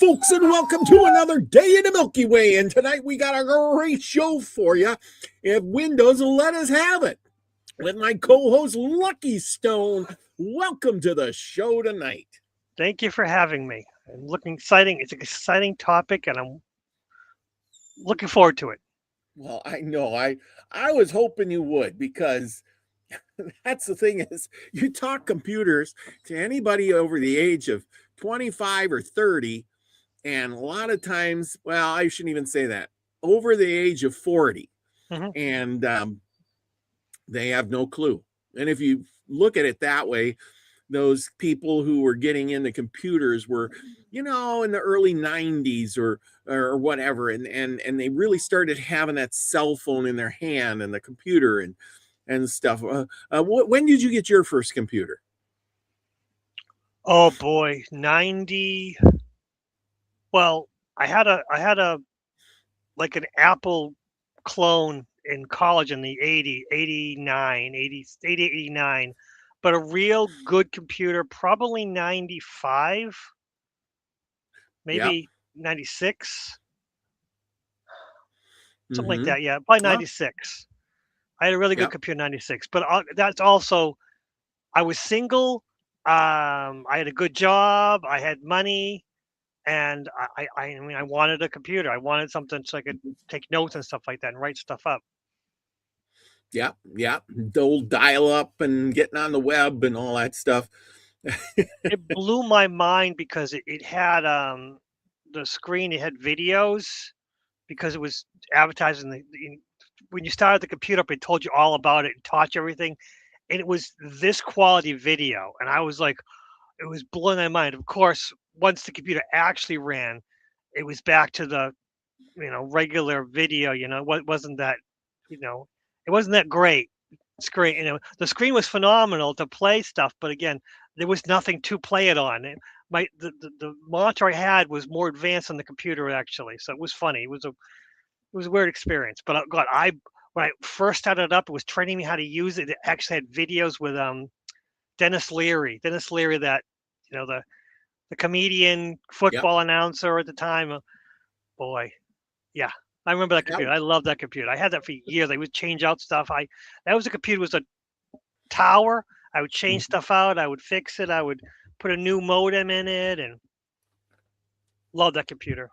folks, and welcome to another day in the Milky Way. And tonight we got a great show for you. If Windows will let us have it, with my co-host Lucky Stone. Welcome to the show tonight. Thank you for having me. I'm looking exciting. It's an exciting topic, and I'm looking forward to it. Well, I know I was hoping you would, because that's the thing is, you talk computers to anybody over the age of 25 or 30, and a lot of times, well, I shouldn't even say that, over the age of 40, and they have no clue. And if you look at it that way, those people who were getting into computers were, in the early 90s or whatever, and they really started having that cell phone in their hand and the computer and stuff. When did you get your first computer? Oh boy, 90. Well, I had a like an Apple clone in college in the 89, 89, but a real good computer probably 95, Yeah. maybe 96. Something like Mhm. that. Yeah, probably Huh? 96. I had a really good Yep. computer in 96, but that's also I was single. I had a good job. I had money, and I mean, I wanted a computer. I wanted something so I could take notes and stuff like that and write stuff up. Yeah. Yeah. The old dial up and getting on the web and all that stuff. It blew my mind because it had the screen. It had videos because it was advertising when you started the computer up. It told you all about it and taught you everything, and it was this quality video. And I was like, it was blowing my mind. Of course, once the computer actually ran, it was back to the regular video. What wasn't that you know it wasn't that great screen. The screen was phenomenal to play stuff, but again, there was nothing to play it on. The monitor I had was more advanced than the computer actually, so it was funny. It was a weird experience. But God, I when I first started it up, it was training me how to use it. It actually had videos with Dennis Leary, that the comedian Yep. football announcer at the time. Boy, yeah, I remember that That, computer. I love that computer. I had that for years. I would change out stuff. I That was a computer. It was a tower. I would change stuff out. I would fix it. I would put a new modem in it, and love that computer.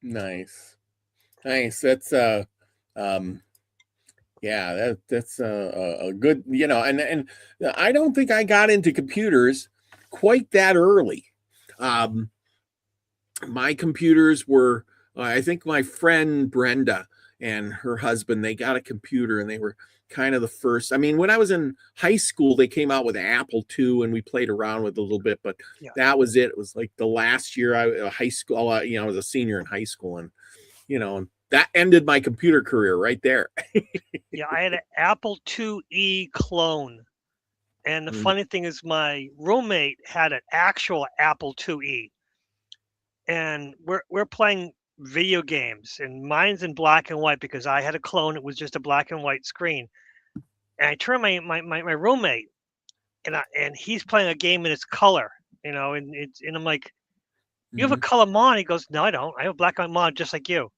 nice. Nice. That's um yeah, that's a good, and I don't think I got into computers quite that early. Um my computers were, I think my friend Brenda and her husband, they got a computer, and they were kind of the first. I mean, when I was in high school, they came out with Apple II, and we played around with it a little bit, but Yeah, that was it. It was like the last year high school, I was a senior in high school, and that ended my computer career right there. yeah. I had an Apple IIe clone, and the funny thing is, my roommate had an actual Apple IIe, and we're playing video games, and mine's in black and white because I had a clone. It was just a black and white screen, and I turned my roommate, and he's playing a game in its color, and I'm like, "You have a Mhm. color monitor?" He goes, "No, I don't. I have a black and white monitor just like you."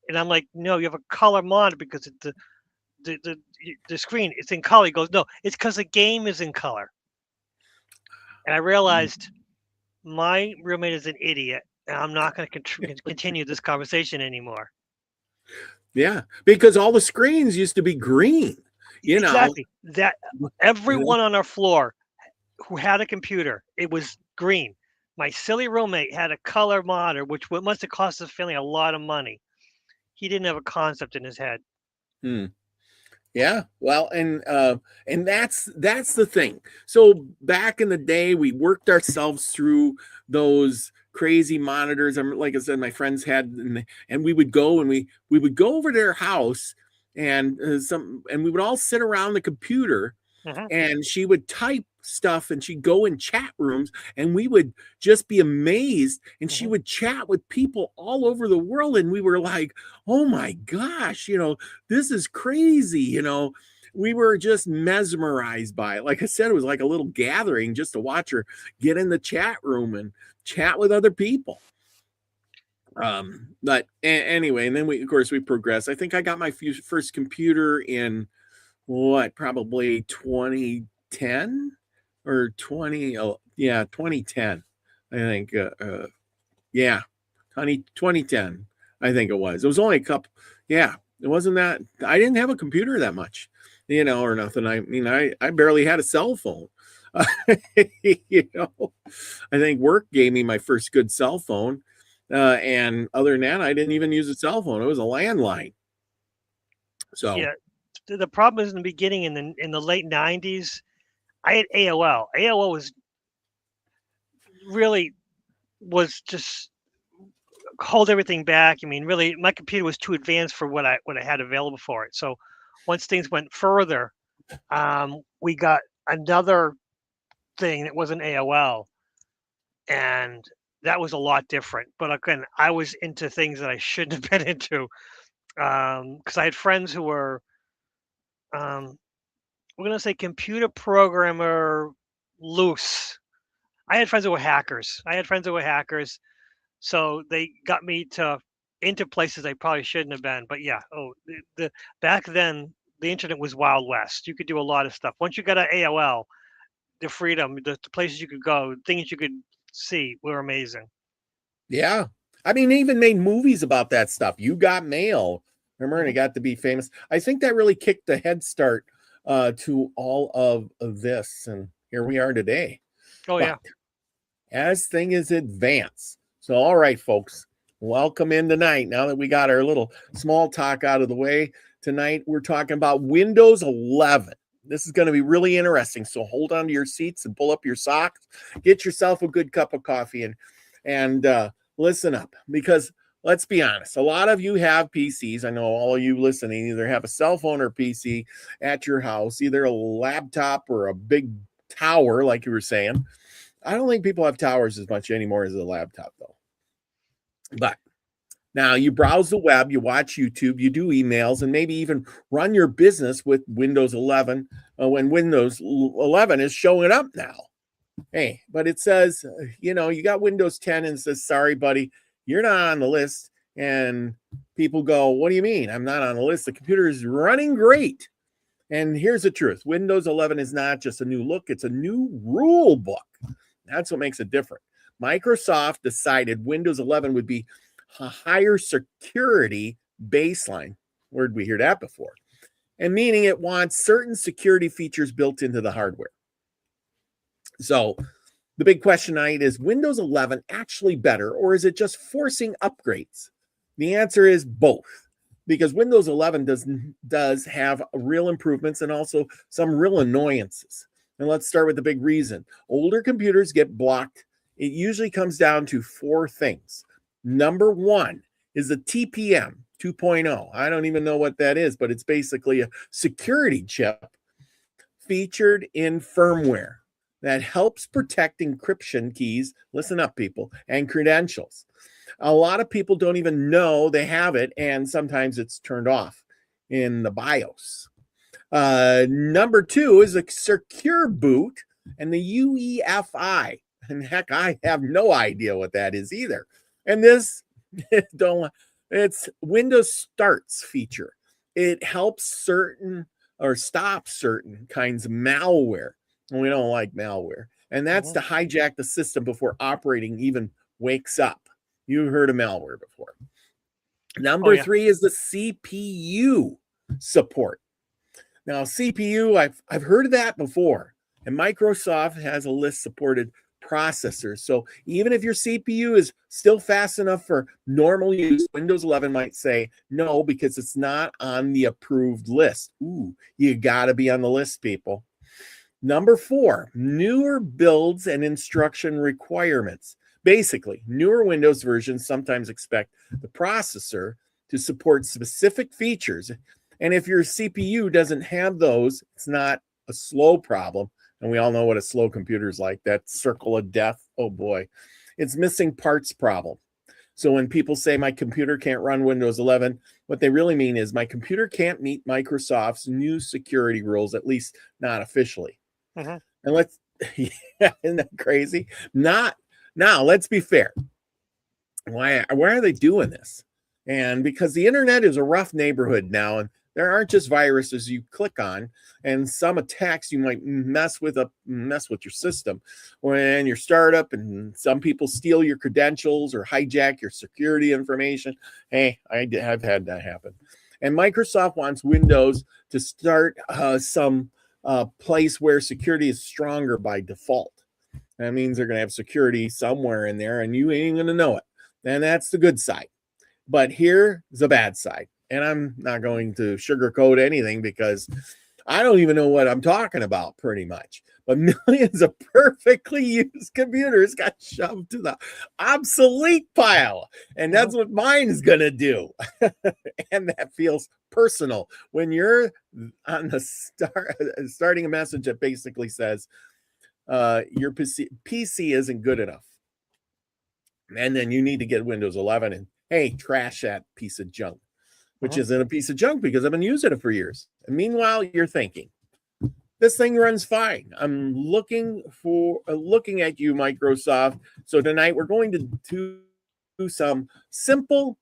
And I'm like, "No, you have a color monitor because the screen it's in color." He goes, "No, it's because the game is in color." And I realized my roommate is an idiot, and I'm not going to continue this conversation anymore. Yeah, because all the screens used to be green, you know. Exactly. That You know? everyone on our floor who had a computer, it was green. My silly roommate had a color monitor, which must have cost his family a lot of money. He didn't have a concept in his head. Hmm. Yeah, well, and that's the thing. So back in the day, we worked ourselves through those crazy monitors. Like I said, my friends had, and we would go over to their house, and we would all sit around the computer, Hmm. and she would type stuff, and she'd go in chat rooms, and we would just be amazed, and she Hmm. would chat with people all over the world, and we were like, oh my gosh, this is crazy. We were just mesmerized by it. Like I said, it was like a little gathering just to watch her get in the chat room and chat with other people. But anyway, and then of course we progressed. I think I got my first computer in probably 2010 or 2010. I think, yeah, 2010, I think it was. It was only a couple, yeah, it wasn't that, I didn't have a computer that much, or nothing. I mean, I barely had a cell phone. You know, I think work gave me my first good cell phone. And other than that, I didn't even use a cell phone. It was a landline. So Yeah, the problem is in the beginning, in the late '90s, I had AOL. AOL was just hold everything back. I mean, really, my computer was too advanced for what I had available for it. So once things went further, we got another thing that wasn't AOL, and that was a lot different. But again, I was into things that I shouldn't have been into, because I had friends who were, um, we're gonna say, computer programmer loose. I had friends who were hackers. So they got me to into places I probably shouldn't have been. But yeah, the back then the internet was Wild West. You could do a lot of stuff. Once you got an AOL, the freedom, the places you could go, things you could see were amazing. yeah, I mean, they even made movies about that stuff. You Got Mail, remember, and it got to be famous. I think that really kicked the head start to all of this, and here we are today. Oh But yeah. as things advance, so all right, folks, welcome in tonight. Now that we got our little small talk out of the way, tonight we're talking about Windows 11. This is going to be really interesting. So hold on to your seats and pull up your socks. Get yourself a good cup of coffee and listen up, because let's be honest, a lot of you have PCs. I know all of you listening either have a cell phone or PC at your house, either a laptop or a big tower, like you were saying. I don't think people have towers as much anymore as a laptop, though. But now you browse the web, you watch YouTube, you do emails, and maybe even run your business with Windows 11 when Windows 11 is showing up now. Hey, but it says, you got Windows 10 and it says, sorry, buddy, you're not on the list. And people go, what do you mean? I'm not on the list. The computer is running great. And here's the truth. Windows 11 is not just a new look. It's a new rule book. That's what makes it different. Microsoft decided Windows 11 would be a higher security baseline. Where did we hear that before? And meaning it wants certain security features built into the hardware. So the big question tonight is Windows 11 actually better, or is it just forcing upgrades? The answer is both, because Windows 11 does have real improvements and also some real annoyances. And let's start with the big reason. Older computers get blocked. It usually comes down to four things. Number one is the TPM 2.0. I don't even know what that is, but it's basically a security chip featured in firmware that helps protect encryption keys, listen up, people, and credentials. A lot of people don't even know they have it, and sometimes it's turned off in the BIOS. Number two is a secure boot and the UEFI. And heck, I have no idea what that is either. And this, it's Windows Starts feature. It helps certain or stops certain kinds of malware. And we don't like malware. And that's to hijack the system before operating even wakes up. You heard of malware before. Number three is the CPU support. Now, CPU, I've heard of that before. And Microsoft has a list supported processors. So even if your CPU is still fast enough for normal use, Windows 11 might say no, because it's not on the approved list. Ooh, you got to be on the list, people. Number four, newer builds and instruction requirements. Basically, newer Windows versions sometimes expect the processor to support specific features. And if your CPU doesn't have those, it's not a slow problem. And we all know what a slow computer is like, that circle of death. Oh boy, it's missing parts problem. So when people say my computer can't run Windows 11, what they really mean is my computer can't meet Microsoft's new security rules, at least not officially. And isn't that crazy? Not now, let's be fair. why are they doing this? And because the internet is a rough neighborhood now, and there aren't just viruses you click on, and some attacks you might mess with your system when your startup, and some people steal your credentials or hijack your security information. Hey, I've had that happen. And Microsoft wants Windows to start some place where security is stronger by default. That means they're going to have security somewhere in there, and you ain't going to know it. And that's the good side. But here's the bad side. And I'm not going to sugarcoat anything because I don't even know what I'm talking about pretty much. But millions of perfectly used computers got shoved to the obsolete pile. And that's what mine's going to do. And that feels personal when you're on the starting a message that basically says your PC isn't good enough. And then you need to get Windows 11 and, hey, trash that piece of junk, which isn't a piece of junk because I've been using it for years. And meanwhile, you're thinking, this thing runs fine. I'm looking at you, Microsoft. So tonight we're going to do something simple,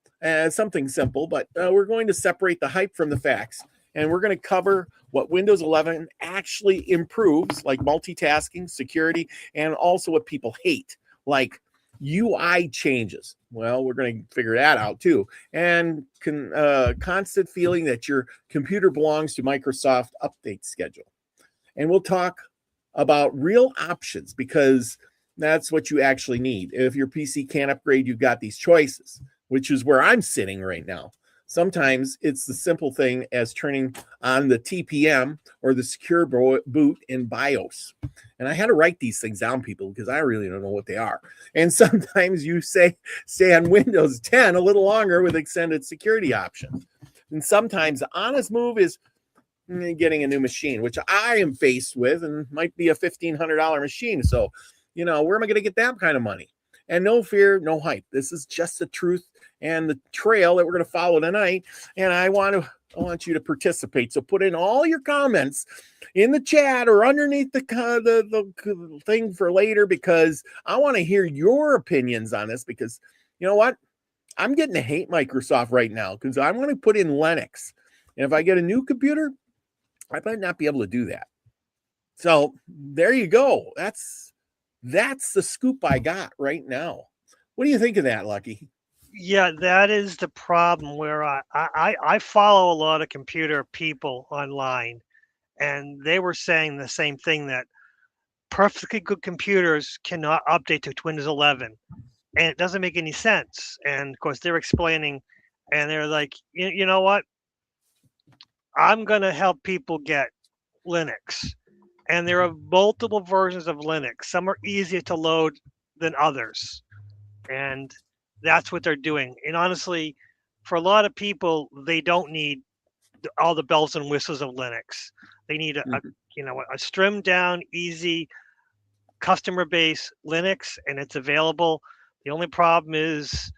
but we're going to separate the hype from the facts. And we're going to cover what Windows 11 actually improves, like multitasking, security, and also what people hate, like UI changes. Well, we're going to figure that out too. And constant feeling that your computer belongs to Microsoft update schedule. And we'll talk about real options because that's what you actually need. If your PC can't upgrade, you've got these choices, which is where I'm sitting right now. Sometimes it's the simple thing as turning on the TPM or the secure boot in BIOS. And I had to write these things down, people, because I really don't know what they are. And sometimes you stay on Windows 10 a little longer with extended security options. And sometimes the honest move is getting a new machine, which I am faced with and might be a $1,500 machine. So, where am I going to get that kind of money? And no fear, no hype. This is just the truth and the trail that we're going to follow tonight. And I want you to participate. So put in all your comments in the chat or underneath the thing for later, because I want to hear your opinions on this, because you know what? I'm getting to hate Microsoft right now because I want to put in Linux. And if I get a new computer, I might not be able to do that. So there you go. That's the scoop I got right now. What do you think of that, Lucky? Yeah, that is the problem where I follow a lot of computer people online, and they were saying the same thing, that perfectly good computers cannot update to Windows 11. And it doesn't make any sense. And of course, they're explaining, and they're like, you know what? I'm going to help people get Linux. And there are multiple versions of Linux. Some are easier to load than others. And that's what they're doing. And honestly, for a lot of people, they don't need all the bells and whistles of Linux. They need a trimmed down, easy customer base Linux, and it's available. The only problem is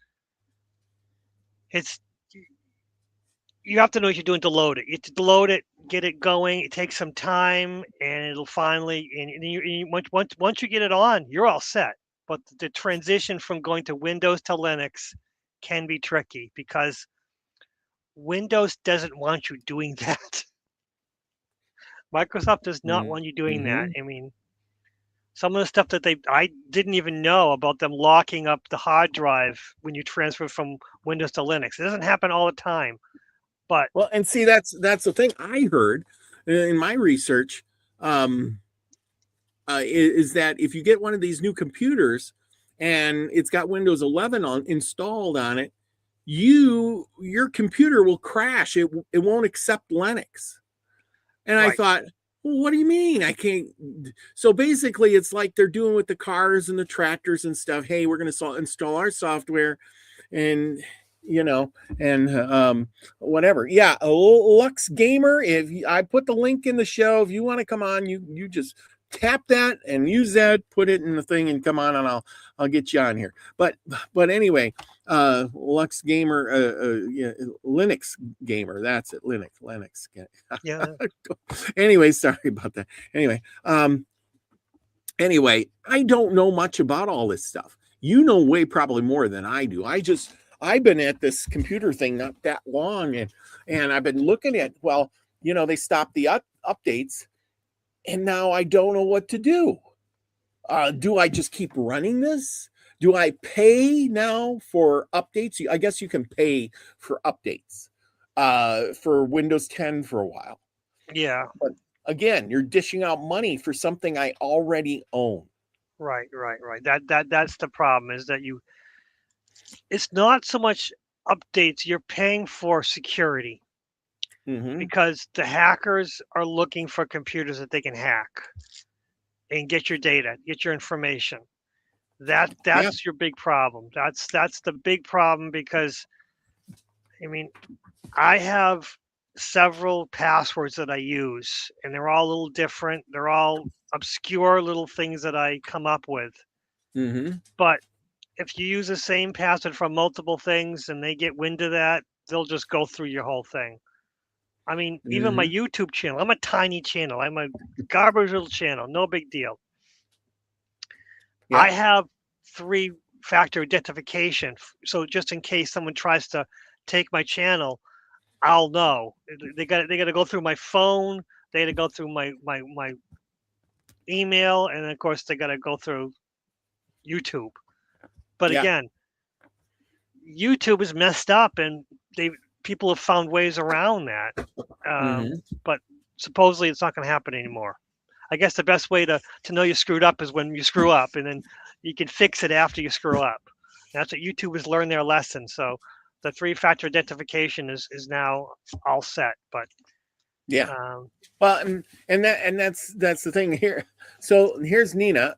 you have to know what you're doing to load it. You have to load it, get it going. It takes some time, and it'll finally. And once you get it on, you're all set. But the transition from going to Windows to Linux can be tricky because Windows doesn't want you doing that. Microsoft does not want you doing that. I mean, some of the stuff that I didn't even know about them locking up the hard drive when you transfer from Windows to Linux. It doesn't happen all the time. But well, and see, that's the thing I heard in my research, is that if you get one of these new computers and it's got Windows 11 installed on it, your computer will crash. It won't accept Linux. And right. I thought, well, what do you mean? I can't. So basically, it's like they're doing with the cars and the tractors and stuff. Hey, we're going to install our software, and whatever. Yeah, Lux Gamer. I put the link in the show, if you want to come on, you just tap that and use that, put it in the thing, and come on, and I'll get you on here. But anyway, Lux Gamer, Linux Gamer. That's it. Linux. Yeah. Anyway, sorry about that. Anyway, I don't know much about all this stuff. You know way probably more than I do. I've been at this computer thing not that long, and I've been looking at, well, they stopped the updates, and now I don't know what to do. Do I just keep running this? Do I pay now for updates? I guess you can pay for updates for Windows 10 for a while. Yeah. But again, you're dishing out money for something I already own. Right. That's the problem, is that it's not so much updates, you're paying for security, because the hackers are looking for computers that they can hack and get your data, get your information. That's your big problem. That's the big problem, because I mean, I have several passwords that I use, and they're all a little different. They're all obscure little things that I come up with. But if you use the same password from multiple things and they get wind of that, they'll just go through your whole thing. I mean, even my YouTube channel, I'm a tiny channel. I'm a garbage little channel. No big deal. Yeah. I have 3-factor identification. So just in case someone tries to take my channel, I'll know. They got to go through my phone. They got to go through my email, and of course they got to go through YouTube. But again, YouTube is messed up, and people have found ways around that. But supposedly it's not going to happen anymore. I guess the best way to know you screwed up is when you screw up, and then you can fix it after you screw up. That's what YouTube has learned their lesson. So the 3-factor identification is now all set. But well, and that's the thing here. So here's Nina.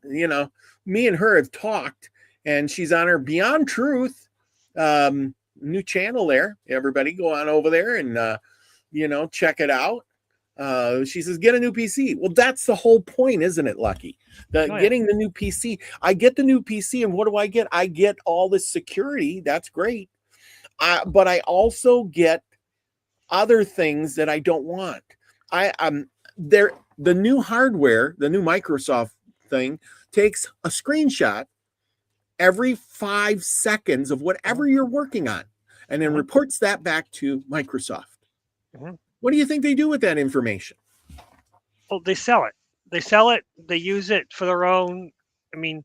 Me and her have talked, and she's on her Beyond Truth new channel there. Everybody go on over there and check it out. She says, get a new PC. Well, that's the whole point, isn't it, Lucky? Getting the new PC. I get the new PC, and what do I get? I get all this security. That's great. But I also get other things that I don't want. The new hardware, the new Microsoft thing, takes a screenshot every 5 seconds of whatever you're working on, and then reports that back to Microsoft. What do you think they do with that information? Well, they sell it. They use it for their own. I mean,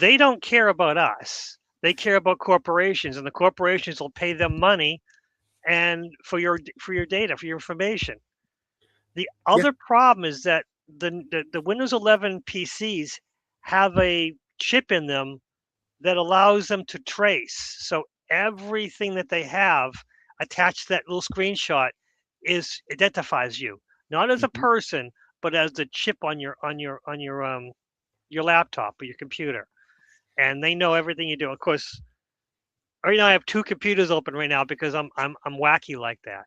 they don't care about us. They care about corporations, and the corporations will pay them money and for your data, for your information. The other problem is that the Windows 11 PCs have a chip in them that allows them to trace. So everything that they have attached to that little screenshot identifies you, not as a person, but as the chip on your laptop or your computer, and they know everything you do. Of course, right now I have 2 computers open right now because I'm wacky like that.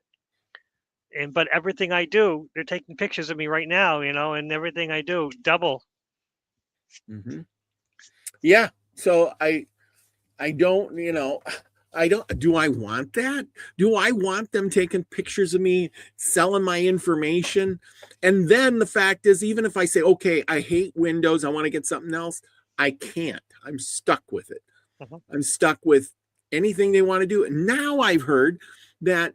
But everything I do, they're taking pictures of me right now, and everything I do double. Yeah. So I don't, do I want that? Do I want them taking pictures of me, selling my information? And then the fact is, even if I say, okay, I hate Windows, I want to get something else, I can't. I'm stuck with it. I'm stuck with anything they want to do. And now I've heard that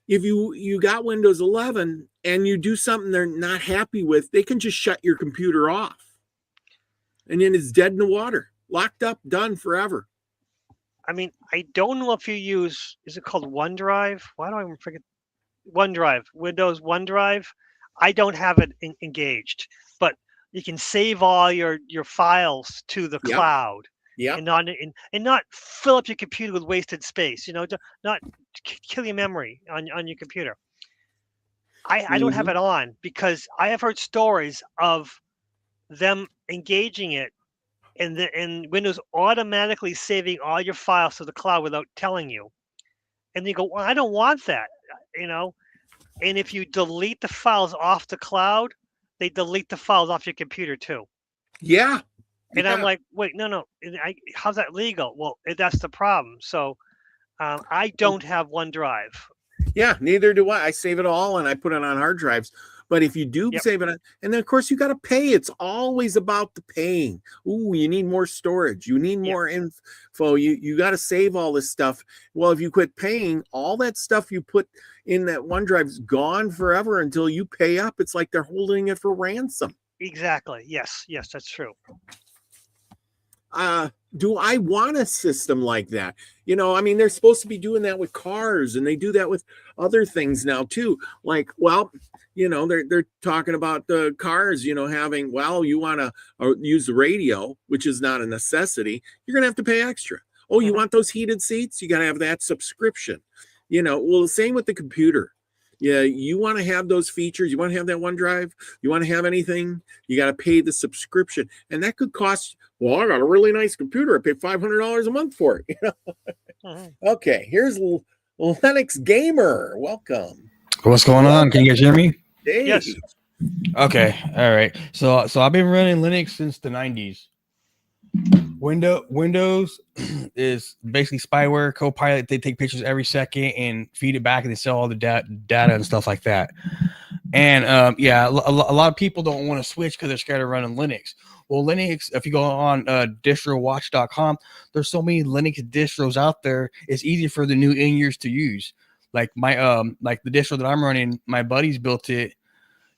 if you got Windows 11 and you do something they're not happy with, they can just shut your computer off. And then it's dead in the water, locked up, done forever. I mean, I don't know if you use, is it called OneDrive? Why do I forget? OneDrive, Windows OneDrive. I don't have it engaged, but you can save all your files to the cloud. And not fill up your computer with wasted space. Not kill your memory on your computer. I don't have it on because I have heard stories of them engaging it and Windows automatically saving all your files to the cloud without telling you. And you go, well, I don't want that, And if you delete the files off the cloud, they delete the files off your computer too. Yeah. And I'm like, wait, no. How's that legal? Well, that's the problem. So I don't have OneDrive. Yeah, neither do I. I save it all and I put it on hard drives. But if you do Yep. save it, and then of course you got to pay. It's always about the paying. Ooh, you need more storage. You need Yep. more info. You got to save all this stuff. Well, if you quit paying, all that stuff you put in that OneDrive is gone forever until you pay up. It's like they're holding it for ransom. Exactly. Yes. Yes, that's true. Do I want a system like that? You know, I mean, they're supposed to be doing that with cars, and they do that with other things now too. Like, well, you know, they're talking about the cars, you know, having, well, you want to use the radio, which is not a necessity. You're gonna have to pay extra. Oh, you want those heated seats? You got to have that subscription. You know, well, the same with the computer. Yeah, you want to have those features. You want to have that OneDrive. You want to have anything. You got to pay the subscription, and that could cost. Well, I got a really nice computer. I paid $500 a month for it. You know? Okay, here's Lennox Gamer. Welcome. What's going on? Can you guys hear me? Dave. Yes. Okay. All right. So I've been running Linux since the 90s. Windows is basically spyware, Copilot. They take pictures every second and feed it back, and they sell all the data and stuff like that. And a lot of people don't want to switch because they're scared of running Linux. Well, Linux, if you go on distrowatch.com, there's so many Linux distros out there. It's easy for the new in-years to use. Like my like the distro that I'm running, my buddies built it.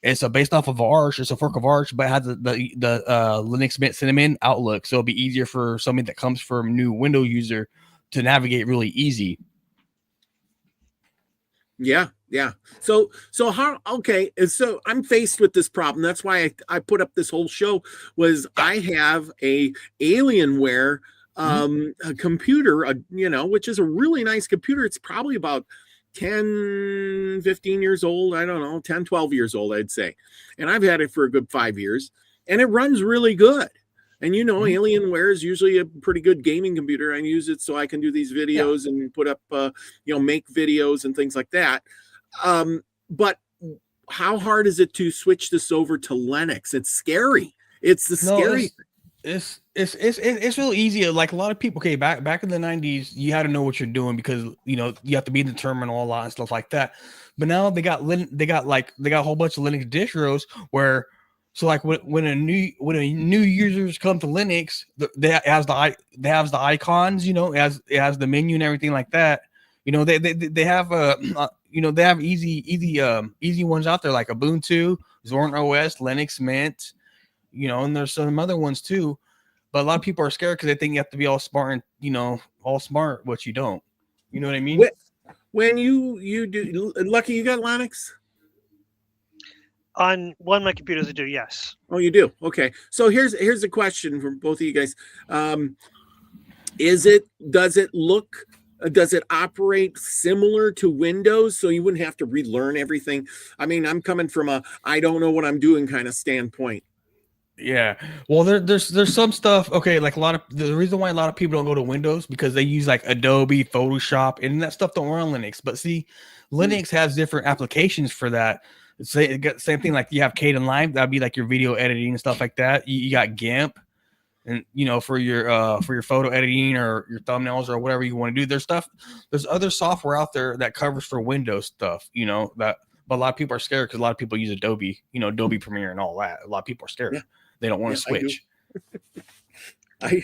It's based off of Arch. It's a fork of Arch, but it has the Linux Mint Cinnamon outlook, so it'll be easier for somebody that comes from a new Windows user to navigate really easy. Yeah. So how? Okay, so I'm faced with this problem. That's why I put up this whole show. Was I have a Alienware a computer, you know, which is a really nice computer. It's probably about 10, 15 years old. I don't know, 10, 12 years old, I'd say. And I've had it for a good 5 years, and it runs really good. And you know, Alienware is usually a pretty good gaming computer. I use it so I can do these videos and put up, you know, make videos and things like that. But how hard is it to switch this over to Linux? It's scary. It's the scary. It's real easy. Like a lot of people, okay, back in the 90s, you had to know what you're doing because you know you have to be in the terminal a lot and stuff like that. But now they got a whole bunch of Linux distros where, so like when a new users come to Linux, they have the icons, you know, it has the menu and everything like that. You know, they have you know, they have easy ones out there like Ubuntu, Zorn OS, Linux Mint. You know, and there's some other ones too, but a lot of people are scared because they think you have to be all smart and, you know, all smart, which you don't. You know what I mean? When you do, Lucky, you got Linux? On one of my computers, I do. Yes. Oh, you do. Okay. So here's a question from both of you guys. Does it operate similar to Windows, so you wouldn't have to relearn everything? I mean, I'm coming from a I don't know what I'm doing kind of standpoint. Yeah. Well, there's some stuff. Okay, like the reason why a lot of people don't go to Windows because they use like Adobe, Photoshop, and that stuff don't run on Linux. But see, Linux has different applications for that. Same thing, like you have Kdenlive, that'd be like your video editing and stuff like that. You got GIMP, and you know, for your photo editing or your thumbnails or whatever you want to do. There's other software out there that covers for Windows stuff. You know that, but a lot of people are scared because a lot of people use Adobe, you know, Adobe Premiere and all that. A lot of people are scared. Yeah. They don't want to switch. I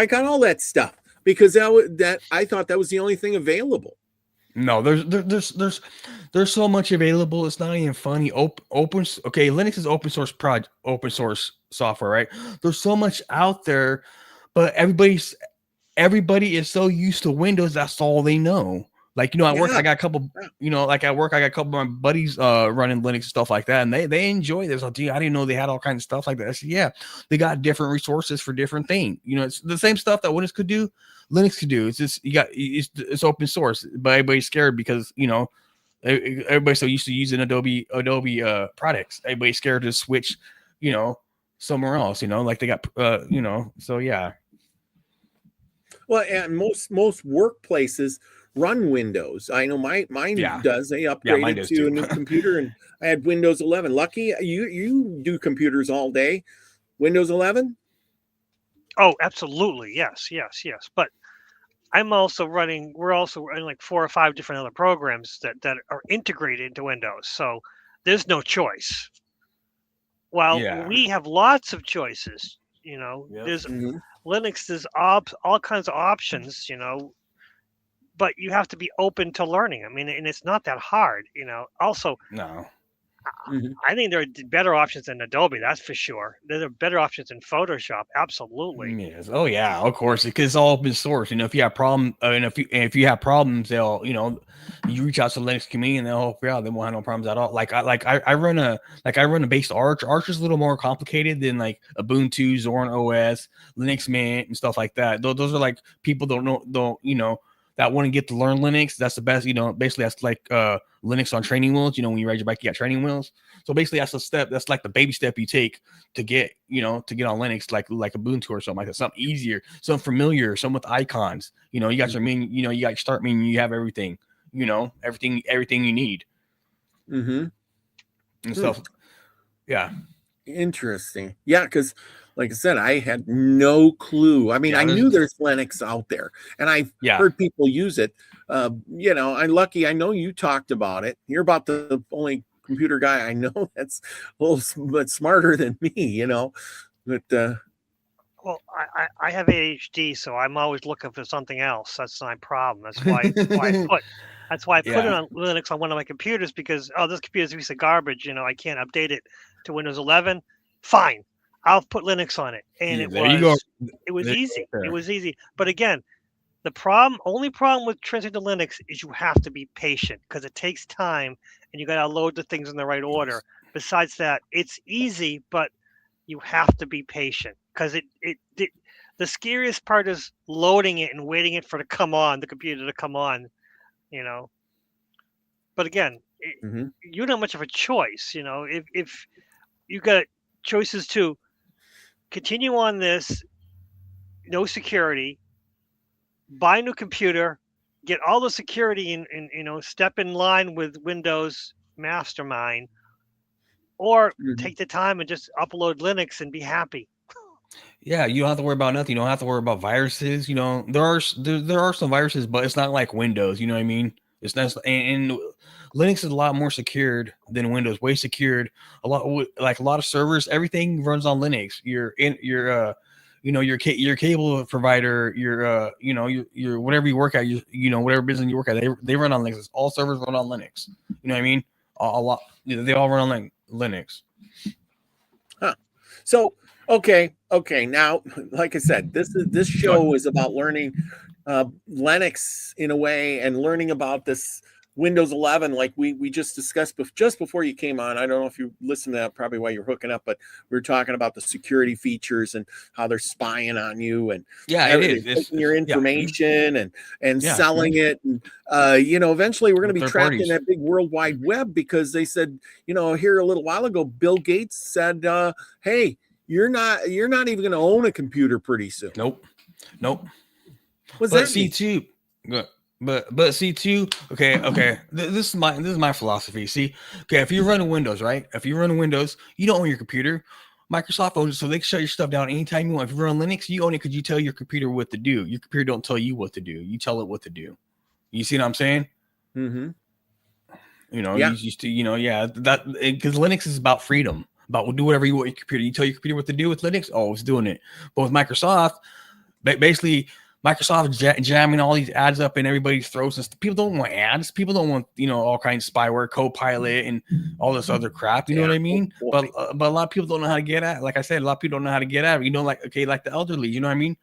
got all that stuff because that I thought that was the only thing available. No, there's so much available. It's not even funny. Linux is open source software, right? There's so much out there, but everybody is so used to Windows. That's all they know. Like, you know, at work, I got a couple, you know, like at work, I got a couple of my buddies running Linux stuff like that. And they enjoy this. Like, gee, I didn't know they had all kinds of stuff like that. I said, yeah, they got different resources for different things. You know, it's the same stuff that Windows could do, Linux could do. It's just, it's open source, but everybody's scared because, you know, everybody's so used to using Adobe products. Everybody's scared to switch, you know, somewhere else, you know, like they got, you know, so yeah. Well, and most workplaces run Windows. I know mine does. They upgraded to a new computer, and I had Windows 11. Lucky, you do computers all day. Windows 11? Oh, absolutely. Yes. But we're also running like 4 or 5 different other programs that are integrated into Windows. So there's no choice. Well, Yeah. we have lots of choices. Yep. There's Mhm. Linux. There's all kinds of options. But you have to be open to learning. I mean, and it's not that hard. Also, No. Mhm. I think there are better options than Adobe. That's for sure. There are better options than Photoshop. Absolutely. Yes. Oh yeah. Of course, because it's all open source. If you have problem, and if you have problems, they'll you reach out to the Linux community and they'll help you out. They won't have no problems at all. I run a base Arch. Arch is a little more complicated than like Ubuntu, Zorin OS, Linux Mint, and stuff like that. Those are like people that want to get to learn Linux. That's the best. Basically that's like Linux on training wheels. When you ride your bike, you got training wheels. So basically, that's a step. That's like the baby step you take to get, on Linux, like Ubuntu or something like that. Something easier, something familiar, something with icons. You got your menu. You got your start menu. You have everything. Everything you need Mm-hmm. and stuff. Yeah. Interesting. Yeah, because like I said, I had no clue. I mean, Yeah, I knew there's Linux out there, and I've heard people use it. I'm lucky. I know you talked about it. You're about the only computer guy I know that's a little bit smarter than me. But Well, I have ADHD, so I'm always looking for something else. That's my problem. That's why I put it on Linux on one of my computers, because this computer's a piece of garbage. I can't update it to Windows 11. Fine, I'll put Linux on it, and there you go. it was easy. There. It was easy. But again, the only problem with transiting to Linux is you have to be patient, because it takes time, and you got to load the things in the right order. Besides that, it's easy, but you have to be patient, because the scariest part is loading it and waiting for the computer to come on. But again, you don't have much of a choice. If you got choices to continue on this, no security, buy a new computer, get all the security and step in line with Windows Mastermind, or take the time and just upload Linux and be happy. Yeah, you don't have to worry about nothing. You don't have to worry about viruses. There are some viruses, but it's not like Windows. You know what I mean? It's not, and Linux is a lot more secured than Windows. Way secured. A lot of servers. Everything runs on Linux. Your cable provider. Your whatever you work at. Whatever business you work at. They run on Linux. All servers run on Linux. You know what I mean? A lot. They all run on Linux. Huh. So. Okay. Now, like I said, this show is about learning Linux in a way, and learning about this Windows 11, like we just discussed just before you came on. I don't know if you listened to that, probably while you're hooking up, but we were talking about the security features and how they're spying on you, and it is taking your information and selling it, and eventually we're going to be trapped in that big World Wide Web, because they said, here a little while ago, Bill Gates said, hey, you're not even going to own a computer pretty soon. Nope. What's but that see too, but see too. Okay. This is my philosophy. See, okay, if you're running Windows, right? If you're running Windows, you don't own your computer. Microsoft owns it, so they can shut your stuff down anytime you want. If you run Linux, you own it because you tell your computer what to do. Your computer don't tell you what to do. You tell it what to do. You see what I'm saying? Mm-hmm. You used to, that, because Linux is about freedom. About do whatever you want your computer. You tell your computer what to do with Linux. Oh, it's doing it. But with Microsoft, basically Microsoft jamming all these ads up in everybody's throats. And people don't want ads. People don't want all kinds of spyware, Copilot, and all this other crap. You know what I mean? But a lot of people don't know how to get at it. Like I said, a lot of people don't know how to get at it. Like the elderly. You know what I mean?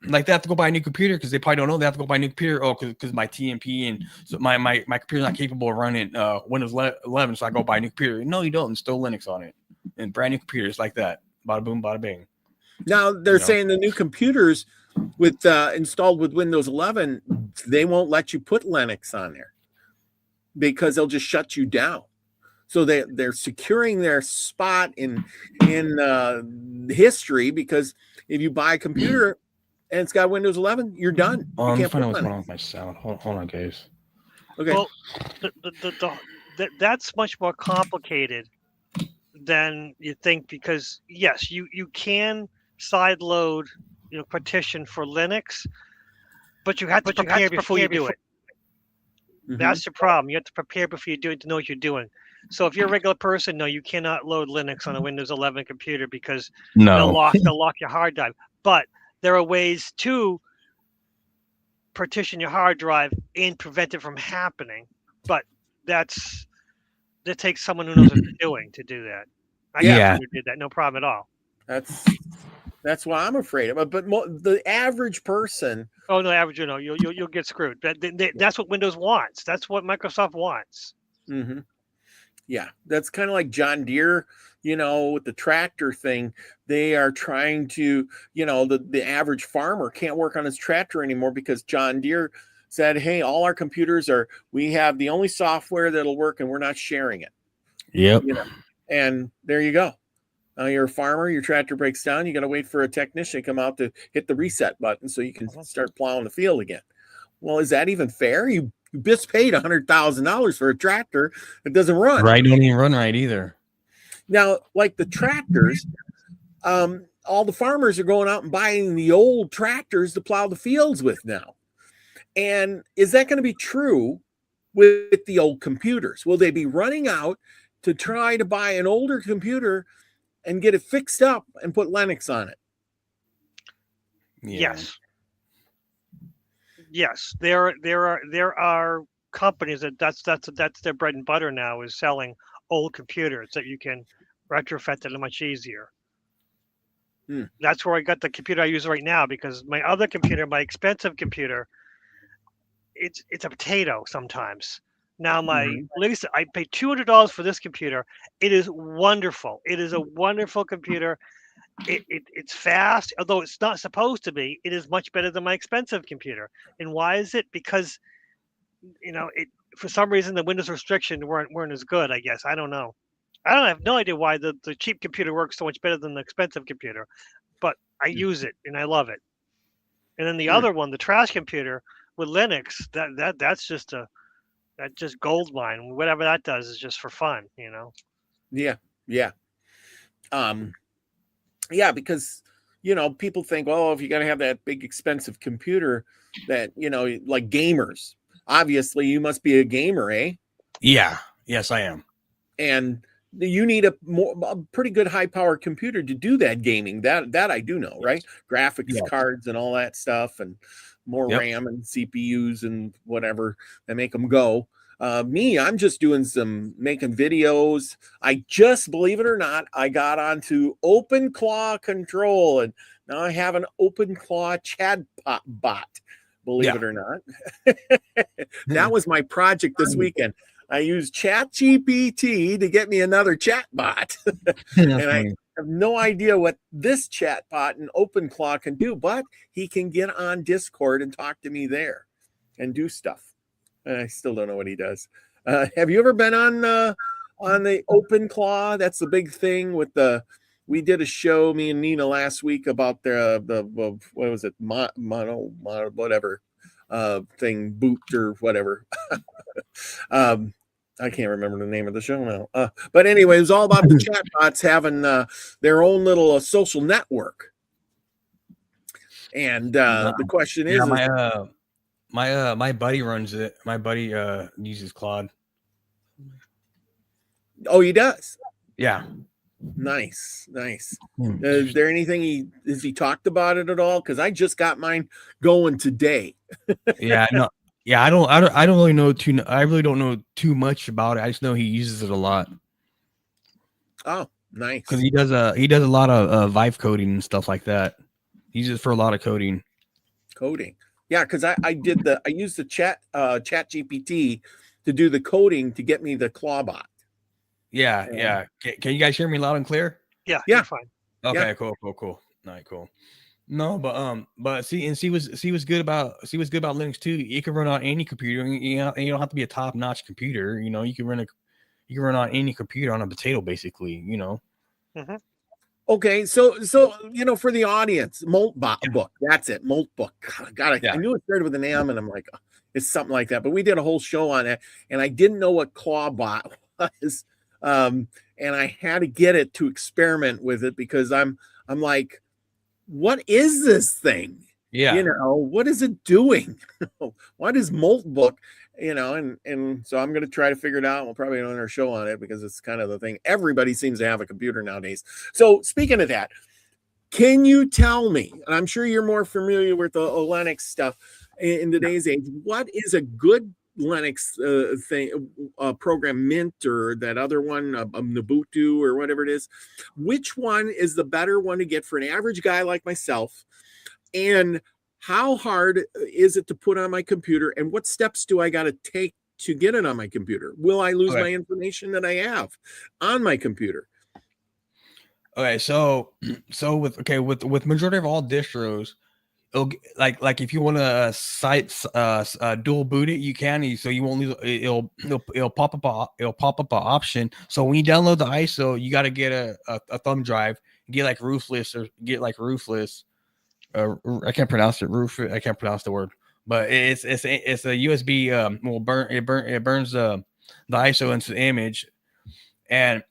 Like they have to go buy a new computer because they probably don't know they have to go buy a new computer. Oh, because my TMP and so my computer's not capable of running Windows 11, so I go buy a new computer. No, you don't. Install Linux on it and brand new computers like that. Bada boom, bada bing. Now they're saying the new computers with installed with Windows 11, they won't let you put Linux on there because they'll just shut you down. So they're securing their spot in history, because if you buy a computer and it's got Windows 11, you're done. I'm finding what's going on with my sound. Hold on, guys. Okay. Well, that's much more complicated than you think, because yes, you can sideload, partition for Linux, but you have to prepare before you do it. That's the problem. You have to prepare before you do it to know what you're doing. So if you're a regular person, no, you cannot load Linux on a Windows 11 computer because they'll lock your hard drive. But there are ways to partition your hard drive and prevent it from happening. But that takes someone who knows what they're doing to do that. I got someone who did that, no problem at all. That's what I'm afraid of. But the average person. Oh no, average, you'll get screwed. That's what Windows wants. That's what Microsoft wants. Mm-hmm. Yeah, that's kind of like John Deere, with the tractor thing. They are trying to, the average farmer can't work on his tractor anymore because John Deere said, hey, all our computers we have the only software that'll work and we're not sharing it. Yep. And there you go. You're a farmer, your tractor breaks down, you got to wait for a technician to come out to hit the reset button so you can start plowing the field again. Well, is that even fair? You just paid $100,000 for a tractor that doesn't run. Right, don't even run right either. Now, like the tractors, all the farmers are going out and buying the old tractors to plow the fields with now. And is that going to be true with the old computers? Will they be running out to try to buy an older computer and get it fixed up and put Linux on it? Yeah. Yes. There are companies that's their bread and butter now, is selling old computers that you can retrofit that are much easier. That's where I got the computer I use right now, because my other computer, my expensive computer, it's a potato sometimes. Now latest, I paid $200 for this computer. It is wonderful. It is a wonderful computer. It's fast, although it's not supposed to be. It is much better than my expensive computer. And why is it? Because for some reason the Windows restriction weren't as good, I guess. I don't know. I have no idea why the cheap computer works so much better than the expensive computer, but I use it and I love it. And then the other one, the trash computer with Linux, that's just gold mine. Whatever that does is just for fun, Yeah. Because people think, well, if you got to have that big expensive computer that like gamers, obviously you must be a gamer, eh? Yeah. Yes, I am. And you need a pretty good high power computer to do that gaming. That I do know, right? Graphics cards and all that stuff, and more RAM and CPUs and whatever that make them go. I'm just doing making videos. I just, believe it or not, I got onto OpenClaw Control, and now I have an OpenClaw chat bot, believe it or not. That was my project this weekend. I used ChatGPT to get me another chat bot. And I have no idea what this chat bot in OpenClaw can do, but he can get on Discord and talk to me there and do stuff. I still don't know what he does. Have you ever been on the OpenClaw? That's the big thing with we did a show, me and Nina, last week about the what was it, mono whatever thing, boot or whatever. I can't remember the name of the show now. But anyway, it was all about the chatbots having their own little social network. And the question is, my buddy runs it. My buddy uses Claude. Oh, he does? Yeah. Nice. Is there anything has he talked about it at all? Because I just got mine going today. Yeah, no. Yeah, I don't really know I really don't know too much about it. I just know he uses it a lot. Oh, nice. Because he does a lot of Vive coding and stuff like that. He uses it for a lot of coding. Yeah, because I used the chat GPT to do the coding to get me the Clawbot. Yeah. Can you guys hear me loud and clear? Yeah. You're fine. Okay, yeah. Cool. All right, cool. No, but she was good about Linux too. You can run on any computer. You don't have to be a top notch computer. You can run on any computer on a potato, basically. Mm-hmm. Okay, so for the audience, Moltbot book. That's it, Moltbook. God, I knew it started with an M, and I'm like, it's something like that. But we did a whole show on it, and I didn't know what Clawbot was, and I had to get it to experiment with it because I'm like, what is this thing? Yeah. You know, what is it doing? What is Moltbook? You know, and so I'm going to try to figure it out. We'll probably do another show on it because it's kind of the thing. Everybody seems to have a computer nowadays. So speaking of that, can you tell me, and I'm sure you're more familiar with the Linux stuff in today's age, what is a good Linux program, Mint or that other one, Ubuntu or whatever it is? Which one is the better one to get for an average guy like myself? And how hard is it to put on my computer? And what steps do I got to take to get it on my computer? Will I lose my information that I have on my computer? Okay, so with majority of all distros, like if you want to dual boot it, you can. So you won't lose. It'll pop up an option. So when you download the ISO, you got to get a thumb drive, get like Roofless. I can't pronounce it. I can't pronounce the word, but it's a USB. It burns the ISO into the image. And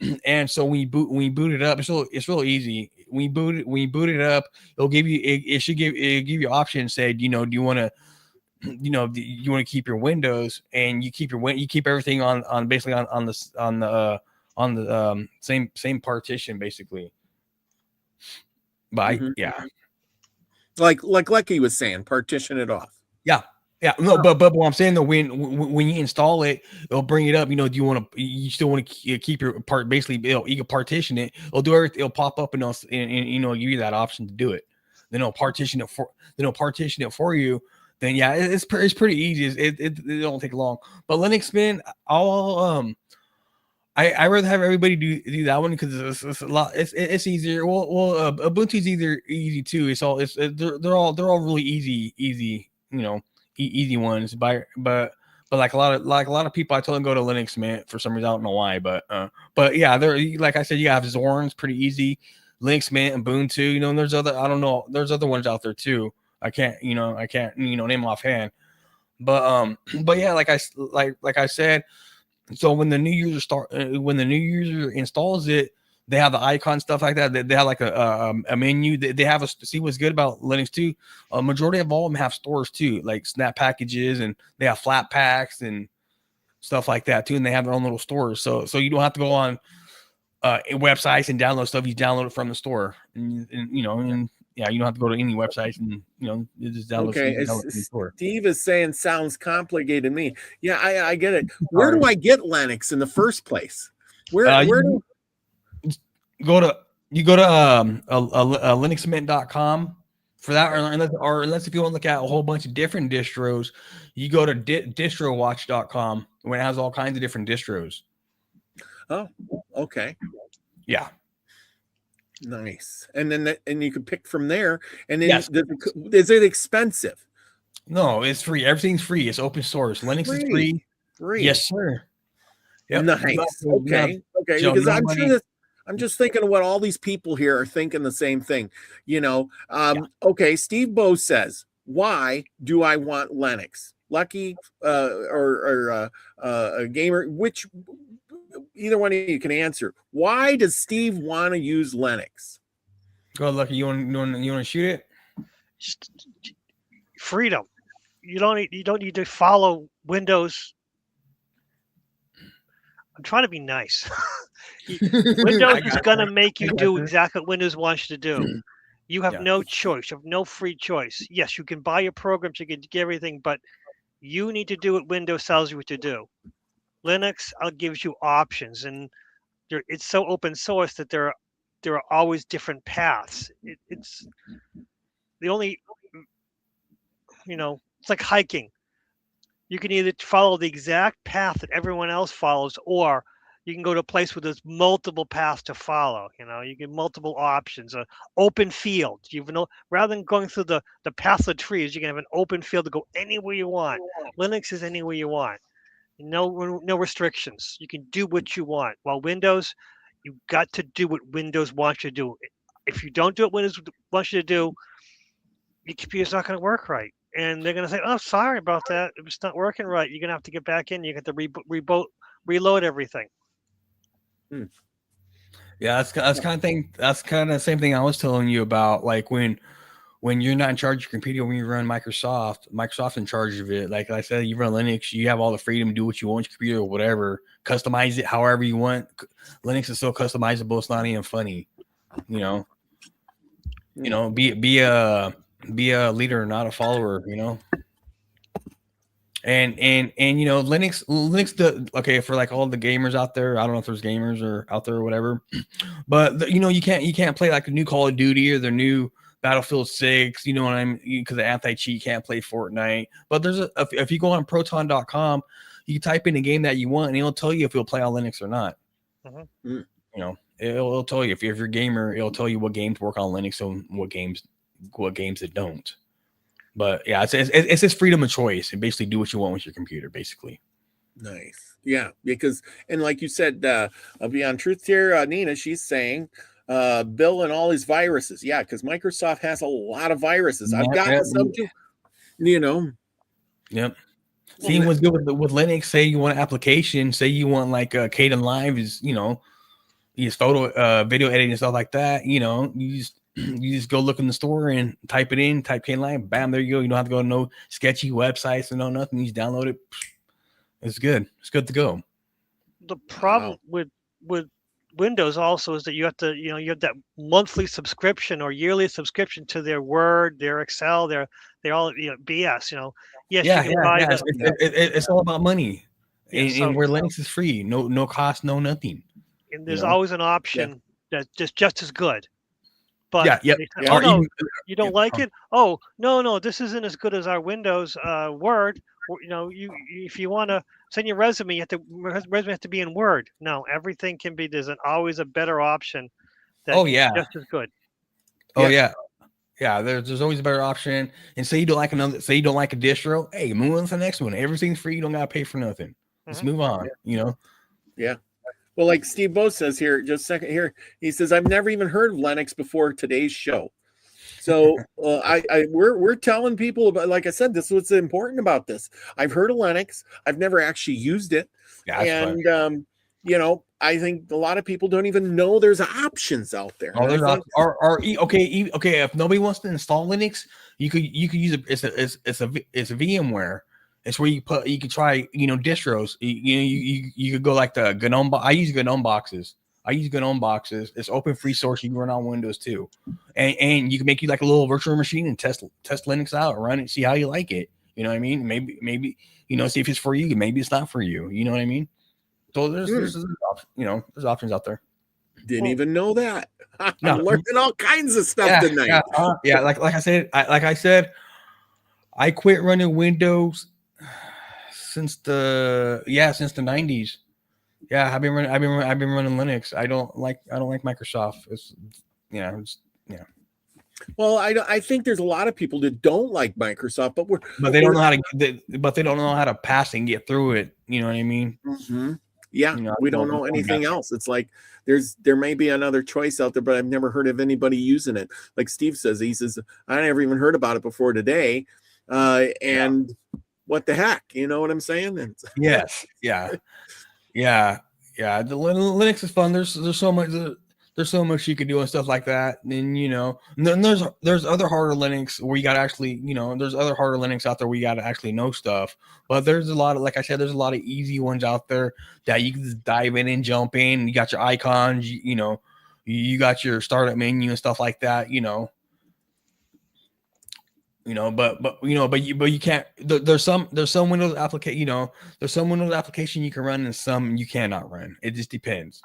so when you boot it up, it's real easy. When you boot it up, it'll give you it'll give you options. Say, do you want to do you want to keep your Windows, and you keep everything on basically on the same partition basically. But yeah, like Lucky was saying, partition it off. Yeah, no, but what I'm saying though, when you install it, it'll bring it up. Do you still want to keep your part? Basically, you can partition it. It'll do everything. It'll pop up and give you that option to do it. Then it'll partition it for you. Then yeah, it's pretty easy. It don't take long. But Linux, man, I rather have everybody do that one because it's a lot. It's easier. Well, Ubuntu's easy too. They're all really easy. Easy ones, but like a lot of people, I told them go to Linux, man. For some reason, I don't know why, but yeah, they're like I said, you have Zorn's pretty easy, Linux Mint, Ubuntu. And there's other ones out there too. I can't name offhand, but yeah, like I said. So when the new user installs it, they have the icon stuff like that. They have like a menu. They have see what's good about Linux too. A majority of all of them have stores too, like snap packages, and they have flat packs and stuff like that too. And they have their own little stores, so you don't have to go on websites and download stuff. You download it from the store, and yeah, you don't have to go to any websites, and you just download. Okay, from the store. Steve is saying sounds complicated to me. Yeah, I get it. Where do I get Linux in the first place? Where do go to linuxmint.com for that, or unless if you want to look at a whole bunch of different distros, you go to distrowatch.com when it has all kinds of different distros. Oh, okay. Yeah. Nice. And then and you can pick from there. And then yes. Is it expensive? No, it's free. Everything's free. It's open source. Linux is free. Yes, sir. Yep. Nice. Okay. Because I'm just thinking of what all these people here are thinking the same thing. Okay. Steve Bowe says, why do I want Linux? Lucky or a gamer, which either one of you can answer. Why does Steve want to use Linux? Go, Lucky. You want to shoot it? Just freedom. You don't need to follow Windows. I'm trying to be nice. Windows is going to make you do exactly what Windows wants you to do. You have no choice. You have no free choice. Yes, you can buy your programs, you can get everything, but you need to do what Windows tells you what to do. Linux gives you options, and it's so open source that there are always different paths. It's the only, it's like hiking. You can either follow the exact path that everyone else follows, or you can go to a place where there's multiple paths to follow. You get multiple options, open field. Rather than going through the path of trees, you can have an open field to go anywhere you want. Linux is anywhere you want. No restrictions. You can do what you want. While Windows, you got to do what Windows wants you to do. If you don't do what Windows wants you to do, your computer's not going to work right. And they're going to say, oh, sorry about that. It's not working right. You're going to have to get back in. You have to reload everything. Yeah, that's kind of thing. That's kind of the same thing I was telling you about. Like when when you're not in charge of your computer, when you run Microsoft's in charge of it. Like I said, you run Linux, you have all the freedom to do what you want with your computer or whatever, customize it however you want. Linux is so customizable, it's not even funny. Be a leader, not a follower, And Linux okay for like all the gamers out there. I don't know if there's gamers or out there or whatever, but you can't play like the new Call of Duty or the new Battlefield 6, you know what I mean? Because the anti-cheat can't play Fortnite. But if you go on proton.com, you type in a game that you want and it'll tell you if you'll play on Linux or not. Mm-hmm. It'll tell you if you're a gamer, it'll tell you what games work on Linux and what games that don't. But yeah, it's just freedom of choice and basically do what you want with your computer, basically. Nice. Yeah, because, and like you said, Beyond Truth here, Nina, she's saying, Bill and all his viruses. Yeah, because Microsoft has a lot of viruses. I've gotten some too, Yep. Seeing what's good with Linux. Say you want an application, say you want like Kden Live is, use photo, video editing and stuff like that. You just go look in the store and type it in, type Kden Live, bam, there you go. You don't have to go to no sketchy websites and no nothing. You just download it. It's good. It's good to go. The problem with Windows also is that you have to, you have that monthly subscription or yearly subscription to their Word, their Excel, they're all BS. Yes, you can buy it's all about money, yeah, and where Linux is free, no cost, no nothing. And there's always an option that's just as good. But you don't like it? Oh, no, this isn't as good as our Windows Word. If you want to send your resume, resume has to be in Word. No, everything can be. There's always a better option. Just as good. Oh yeah. There's always a better option. And say you don't like a distro. Hey, move on to the next one. Everything's free. You don't gotta pay for nothing. Let's move on. Yeah. Well, like Steve Bo says here, just a second here, he says, I've never even heard of Linux before today's show. So we're telling people about, like I said, this is what's important about this. I've heard of Linux. I've never actually used it. And, I think a lot of people don't even know there's options out there. Oh, there's okay. If nobody wants to install Linux, you could use it. It's a VMware. It's where you can try, distros. You could go like the GNOME. I use GNOME boxes. It's open free source. You can run on Windows too. And you can make you like a little virtual machine and test Linux out, run it, see how you like it. You know what I mean? Maybe, see if it's for you. Maybe it's not for you. You know what I mean? So there's options out there. Didn't even know that. I'm learning all kinds of stuff tonight. Like I said, I quit running Windows since the 90s. Yeah, I've been running Linux. I don't like Microsoft. Well, I think there's a lot of people that don't like Microsoft, but they don't know how to pass and get through it. You know what I mean? Mm-hmm. Yeah, we don't know anything else. It's like there may be another choice out there, but I've never heard of anybody using it. Like Steve says, I never even heard about it before today. And what the heck? You know what I'm saying? Yes. Yeah. The Linux is fun. There's so much you can do and stuff like that. And then there's other harder Linux where you got to actually, there's other harder Linux out there where you got to actually know stuff. But there's a lot of, like I said, there's a lot of easy ones out there that you can just dive in and jump in. You got your icons, you got your startup menu and stuff like that. But you can't. There's some Windows application. There's some Windows application you can run and some you cannot run. It just depends.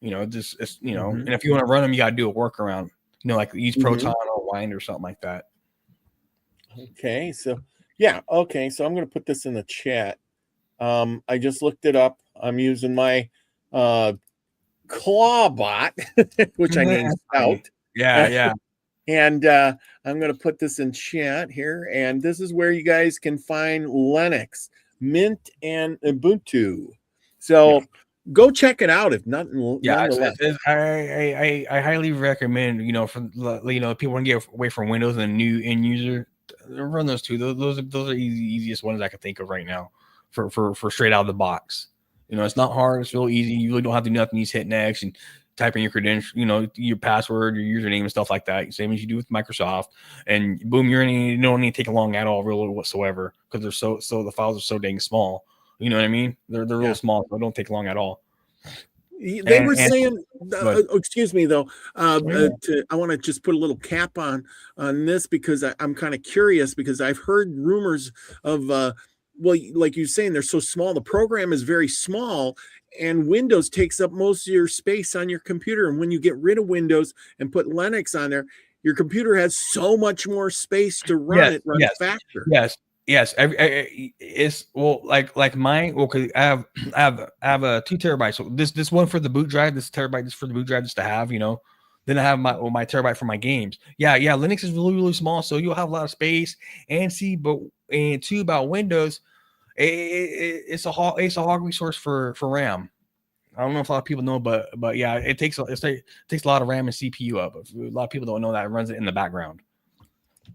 And if you want to run them, you got to do a workaround. Like use Proton or Wind or something like that. Okay, so okay, so I'm going to put this in the chat. I just looked it up. I'm using my Clawbot, which I named Scout. Yeah. And I'm going to put this in chat here. And this is where you guys can find Linux, Mint, and Ubuntu. So go check it out. If nothing, I highly recommend. For people want to get away from Windows and a new end user, run those two. Those are the easiest ones I can think of right now for straight out of the box. It's not hard. It's real easy. You really don't have to do nothing. You just hit next, and type in your credential, your password, your username, and stuff like that, same as you do with Microsoft, and boom, you're in. You don't need to take long at all, really whatsoever, because they're so the files are so dang small. You know what I mean? They're real small, so it don't take long at all. They were saying, excuse me though, I want to just put a little cap on this because I'm kind of curious, because I've heard rumors of well, like you're saying, they're so small. The program is very small, and Windows takes up most of your space on your computer. And when you get rid of Windows and put Linux on there, your computer has so much more space to run. It runs faster. Yes. It's like mine. Well, cause I have a 2 terabytes. So this one for the boot drive, this terabyte is for the boot drive just to have, Then I have my terabyte for my games. Yeah. Linux is really, really small, so you'll have a lot of space. And two, about Windows, it's a hog resource for RAM. I don't know if a lot of people know, but yeah, it takes a lot of RAM and CPU up. A lot of people don't know that. It runs it in the background.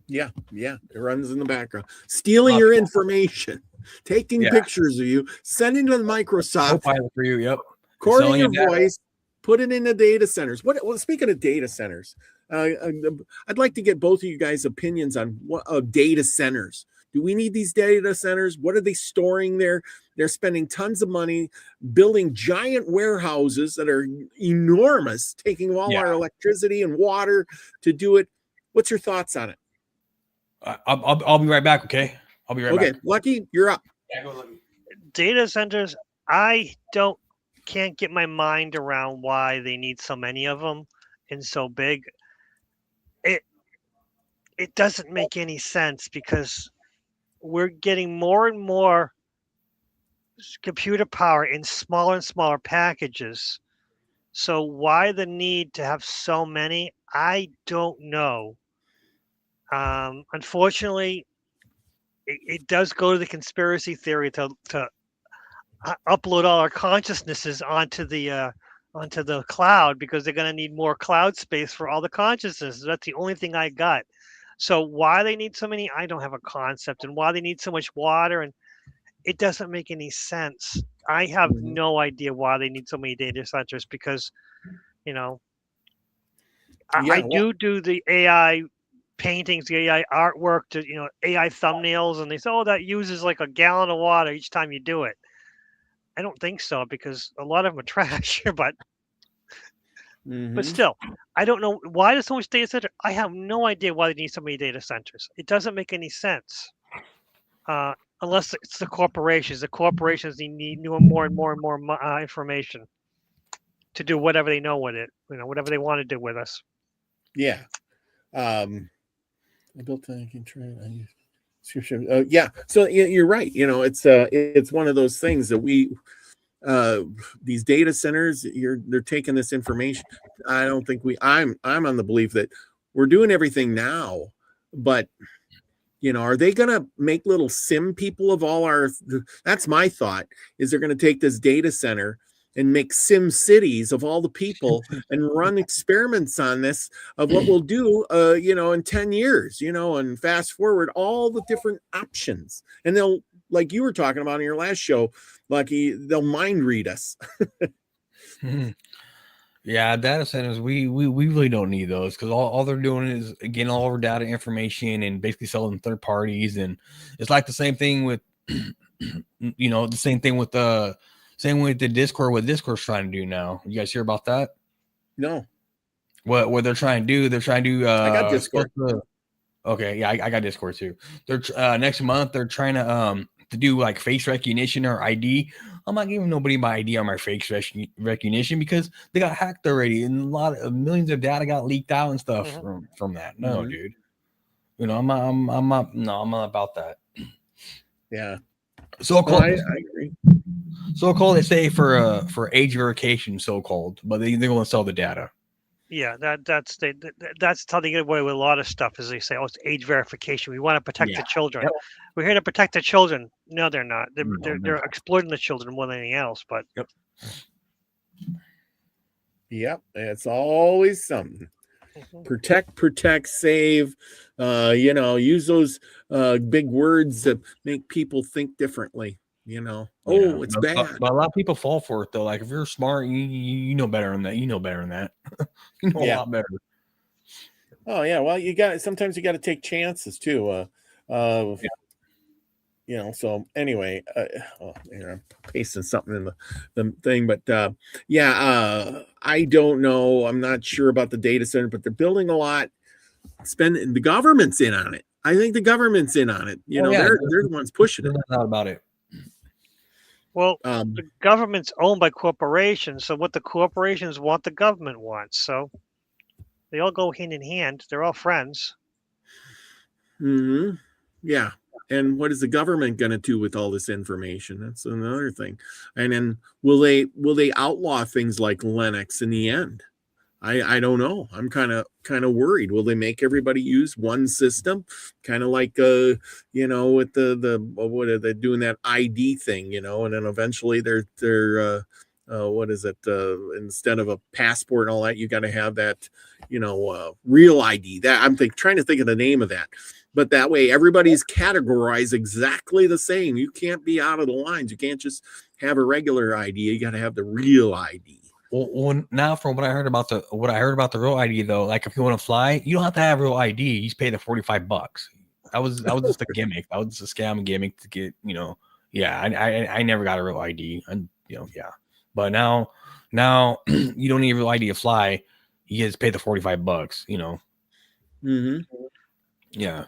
Yeah, it runs in the background, stealing your information, taking pictures of you, sending to Microsoft, for you, recording your voice, put it in the data centers. Well, speaking of data centers, I'd like to get both of you guys' opinions on what data centers. Do we need these data centers? What are they storing there? They're spending tons of money building giant warehouses that are enormous, taking all our electricity and water to do it. What's your thoughts on it? I'll be right back. Okay, I'll be right back. Okay, Lucky, you're up. Yeah, go Lucky. Data centers, I can't get my mind around why they need so many of them and so big. It doesn't make any sense, because we're getting more and more computer power in smaller and smaller packages. So why the need to have so many? I don't know. Unfortunately, it does go to the conspiracy theory to upload all our consciousnesses onto the cloud, because they're going to need more cloud space for all the consciousnesses. That's the only thing I got. So why they need so many, I don't have a concept, and why they need so much water, and it doesn't make any sense. I have no idea why they need so many data centers, because, I do the AI paintings, the AI artwork, to AI thumbnails, and they say, oh, that uses like a gallon of water each time you do it. I don't think so, because a lot of them are trash. But still, I don't know why there's so much data center. I have no idea why they need so many data centers. It doesn't make any sense, unless it's the corporations. The corporations need more and more and more information to do whatever they know with it. Whatever they want to do with us. Yeah. I built I can try it. Yeah. So you're right. It's one of those things that we these data centers, they're taking this information. I don't think I'm on the belief that we're doing everything now, but are they going to make little sim people of all that's my thought, is they're going to take this data center and make sim cities of all the people and run experiments on this of what we'll do, in 10 years, and fast forward all the different options. And they'll, like you were talking about in your last show, Lucky, they'll mind read us. Yeah, data centers, we really don't need those, because all they're doing is getting all our data information and basically selling third parties. And it's like the same thing with, same with the Discord, what Discord's trying to do now. You guys hear about that? No. What they're trying to do, I got Discord. Okay, yeah, I got Discord too. They're next month they're trying to do like face recognition or ID. I'm not giving nobody my ID on my face recognition, because they got hacked already, and a lot of millions of data got leaked out and stuff from that. No, dude. I'm not about that. Yeah. So-called, I agree. So-called, they say for age verification, so-called, but they're going to sell the data. Yeah, that's how they get away with a lot of stuff, as they say, oh, it's age verification. We want to protect the children. Yep. We're here to protect the children. No, they're not. They're exploiting the children more than anything else. But yep, it's always something. Protect, save. Use those big words that make people think differently. Oh, it's but, bad. but a lot of people fall for it though. Like if you're smart, you know better than that. You know better than that. You know a lot better. Oh yeah. Well, sometimes you got to take chances too. So anyway, I'm pasting something in the thing, but I don't know. I'm not sure about the data center, but they're building a lot. Spending, the government's in on it. I think the government's in on it. They're the ones pushing it. Not about it. Well, the government's owned by corporations, so what the corporations want, the government wants. So they all go hand in hand. They're all friends. Mm-hmm. Yeah. And what is the government going to do with all this information? That's another thing. And then will they outlaw things like Linux in the end? I don't know. I'm kind of worried. Will they make everybody use one system, kind of like with the what are they doing, that ID thing, and then eventually they're what is it? Instead of a passport and all that, you got to have that real ID. That I'm trying to think of the name of that. But that way, everybody's categorized exactly the same. You can't be out of the lines. You can't just have a regular ID. You got to have the real ID. Well, now from what I heard about the real ID though, like if you want to fly, you don't have to have real ID. You just pay the $45. That was just a gimmick. That was just a scam gimmick to get, Yeah, I never got a real ID, and yeah. But now you don't need a real ID to fly. You just pay the $45. Mm-hmm. Yeah.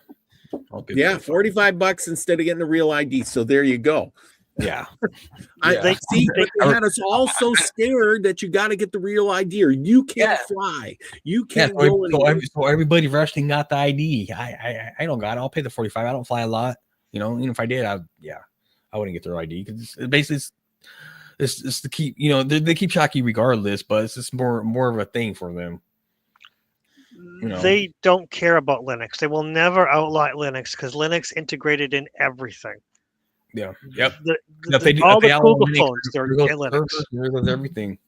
Yeah, $45 instead of getting the real ID. So there you go. Yeah. They had us all so scared that you got to get the real ID or you can't fly. You can't go anywhere. So everybody rushing got the ID. I don't got it. I'll pay the $45. I don't fly a lot. Even if I did, I wouldn't get their ID because basically it's to keep, they keep track you regardless, but it's just more of a thing for them. They don't care about Linux. They will never outlaw Linux because Linux integrated in everything. Yeah. Yep. All the Google phones, they're Linux. There's everything.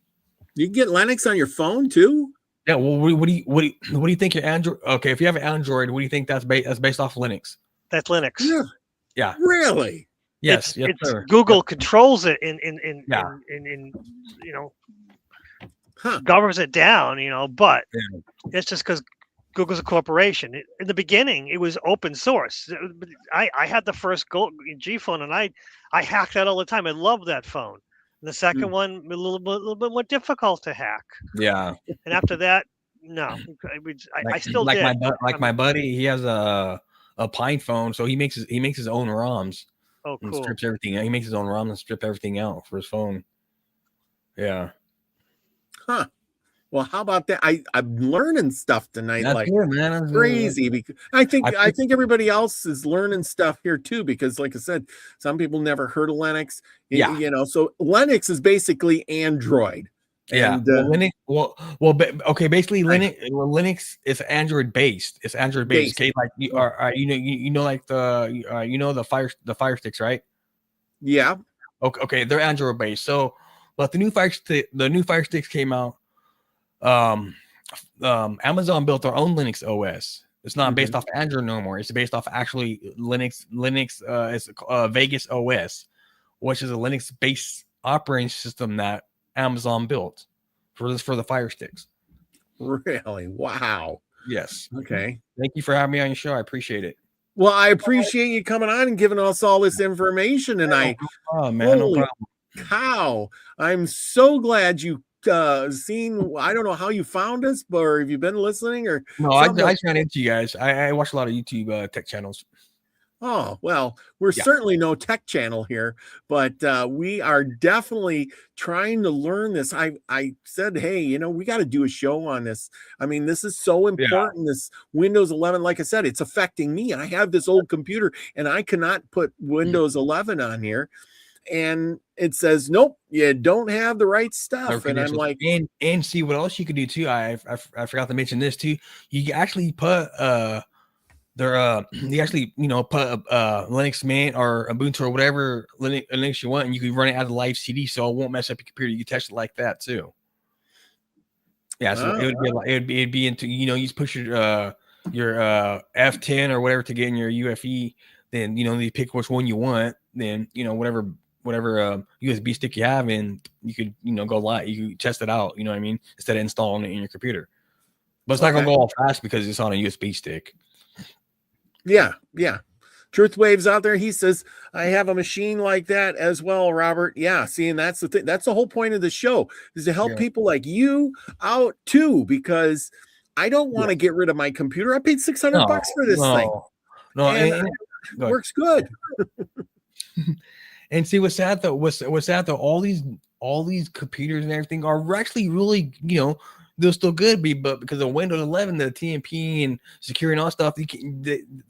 You can get Linux on your phone too. Yeah. Well, what do you think your Android? Okay, if you have an Android, what do you think that's based off Linux? That's Linux. Yeah. Really? Yes. Google controls it in governs it down. But it's just because Google's a corporation. In the beginning, it was open source. I had the first G phone, and I hacked that all the time. I love that phone. And the second one, a little bit more difficult to hack. Yeah. And after that, no. I still like did. My buddy. He has a Pine phone, so he makes his own ROMs. Oh, cool. And strips everything. He makes his own ROM and strip everything out for his phone. Yeah. Huh. Well, how about that? I'm learning stuff tonight. That's good, man. That's crazy. Because I think everybody else is learning stuff here too. Because, like I said, some people never heard of Linux. Yeah. So Linux is basically Android. Yeah. And, Linux. Okay. Basically, Linux is Android based. It's Android based. Okay, like you are. Like the Fire Sticks, right? Yeah. Okay. They're Android based. So, but the new Fire Sticks came out. Amazon built their own Linux OS. It's not based off Android no more. It's based off actually Linux. Is Vegas OS, which is a Linux-based operating system that Amazon built for the Fire Sticks. Really? Wow. Yes. Okay. Thank you for having me on your show. I appreciate it. Well, I appreciate you coming on and giving us all this information tonight. Oh man, no problem. Cow! I'm so glad you seen. I don't know how you found us, or have you been listening or no? I ran into you guys. I watch a lot of YouTube tech channels. Oh, well, we're certainly no tech channel here, but we are definitely trying to learn this. I said, hey, we got to do a show on this. I mean, this is so important. This Windows 11, like I said, it's affecting me. I have this old computer and I cannot put Windows 11 on here. And it says, nope, you don't have the right stuff. And I'm like, and see what else you could do too. I forgot to mention this too. You can actually put put Linux Mint or Ubuntu or whatever Linux you want, and you can run it as a live CD, so it won't mess up your computer. You can test it like that too. Yeah, so it'd be into you just push your F10 or whatever to get in your UEFI. Then you pick which one you want. Then whatever whatever USB stick you have, and you could go live. You could test it out. You know what I mean? Instead of installing it in your computer, but it's not gonna go all fast because it's on a USB stick. Yeah. Truth Waves out there. He says, I have a machine like that as well, Robert. Yeah. See, and that's the thing. That's the whole point of the show, is to help people like you out too, because I don't want to get rid of my computer. I paid $600 for this thing. No, and it works good. And see, what's sad though, all these computers and everything are actually really, they're still good, but because of Windows 11, the TMP and security and all stuff, they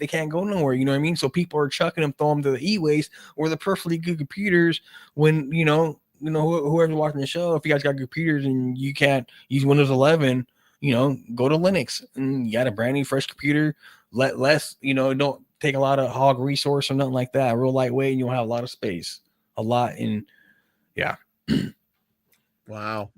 can't go nowhere. You know what I mean? So people are chucking them, throwing them to the e-waste, or the perfectly good computers. When whoever's watching the show, if you guys got computers and you can't use Windows 11, go to Linux, and you got a brand new fresh computer. Less, don't take a lot of hog resource or nothing like that. Real lightweight, and you'll have a lot of space. Yeah. Wow.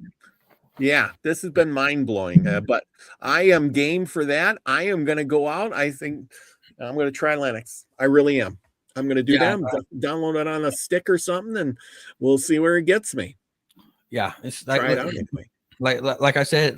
Yeah, this has been mind-blowing, but I am game for that. I am going to go out. I think I'm going to try Linux. I really am. I'm going to do that. Download it on a stick or something, and we'll see where it gets me. Yeah, it's like, try it out anyway. Like I said,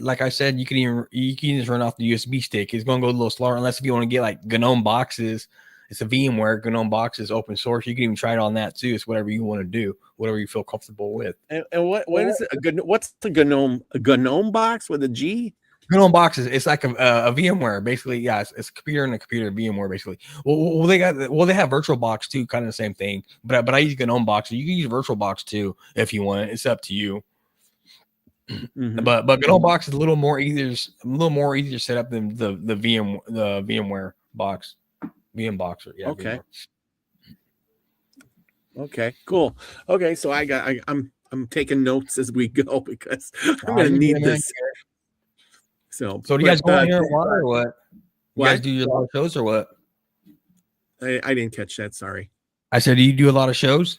you can just run off the USB stick. It's going to go a little slower, unless if you want to get like GNOME boxes. It's a VMware. GNOME box is open source. You can even try it on that too. It's whatever you want to do, whatever you feel comfortable with. And what is it? What's the GNOME box with a G? GNOME boxes. It's like a VMware, basically. Yeah, it's a computer and a computer VMware, basically. Well, they have VirtualBox too, kind of the same thing. But I use GNOME boxes. You can use VirtualBox too if you want. It's up to you. Mm-hmm. But GNOME box is a little more easier to set up than the VMware box. VMboxer. Yeah. Okay. VMware. Okay. Cool. Okay. So I'm taking notes as we go, because I'm going to need this. So do you guys go on here a lot, or what? You guys do a lot of shows or what? I didn't catch that. Sorry. I said, do you do a lot of shows?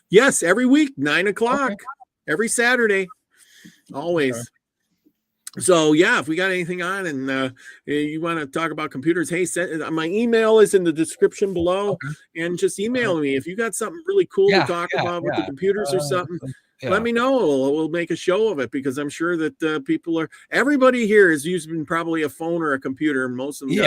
Yes, every week, 9:00, every Saturday, always. Okay. So yeah, if we got anything on and you want to talk about computers, hey, my email is in the description below, and just email me if you got something really cool to talk about with the computers or something. Let me know. We'll make a show of it, because I'm sure that everybody here is using probably a phone or a computer. Most of them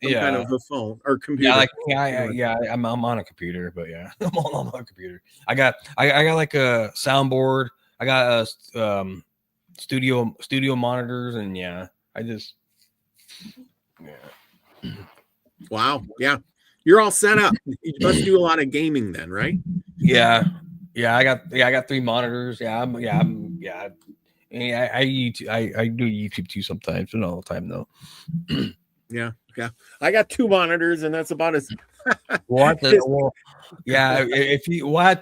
kind of a phone or computer. I'm on a computer, but I'm on a computer. I got like a soundboard. I got a studio monitors, and Wow. Yeah. You're all set up. You must do a lot of gaming then, right? Yeah. I got 3 monitors. I do YouTube too sometimes, but not all the time though. Yeah. I got 2 monitors, and that's about as if you I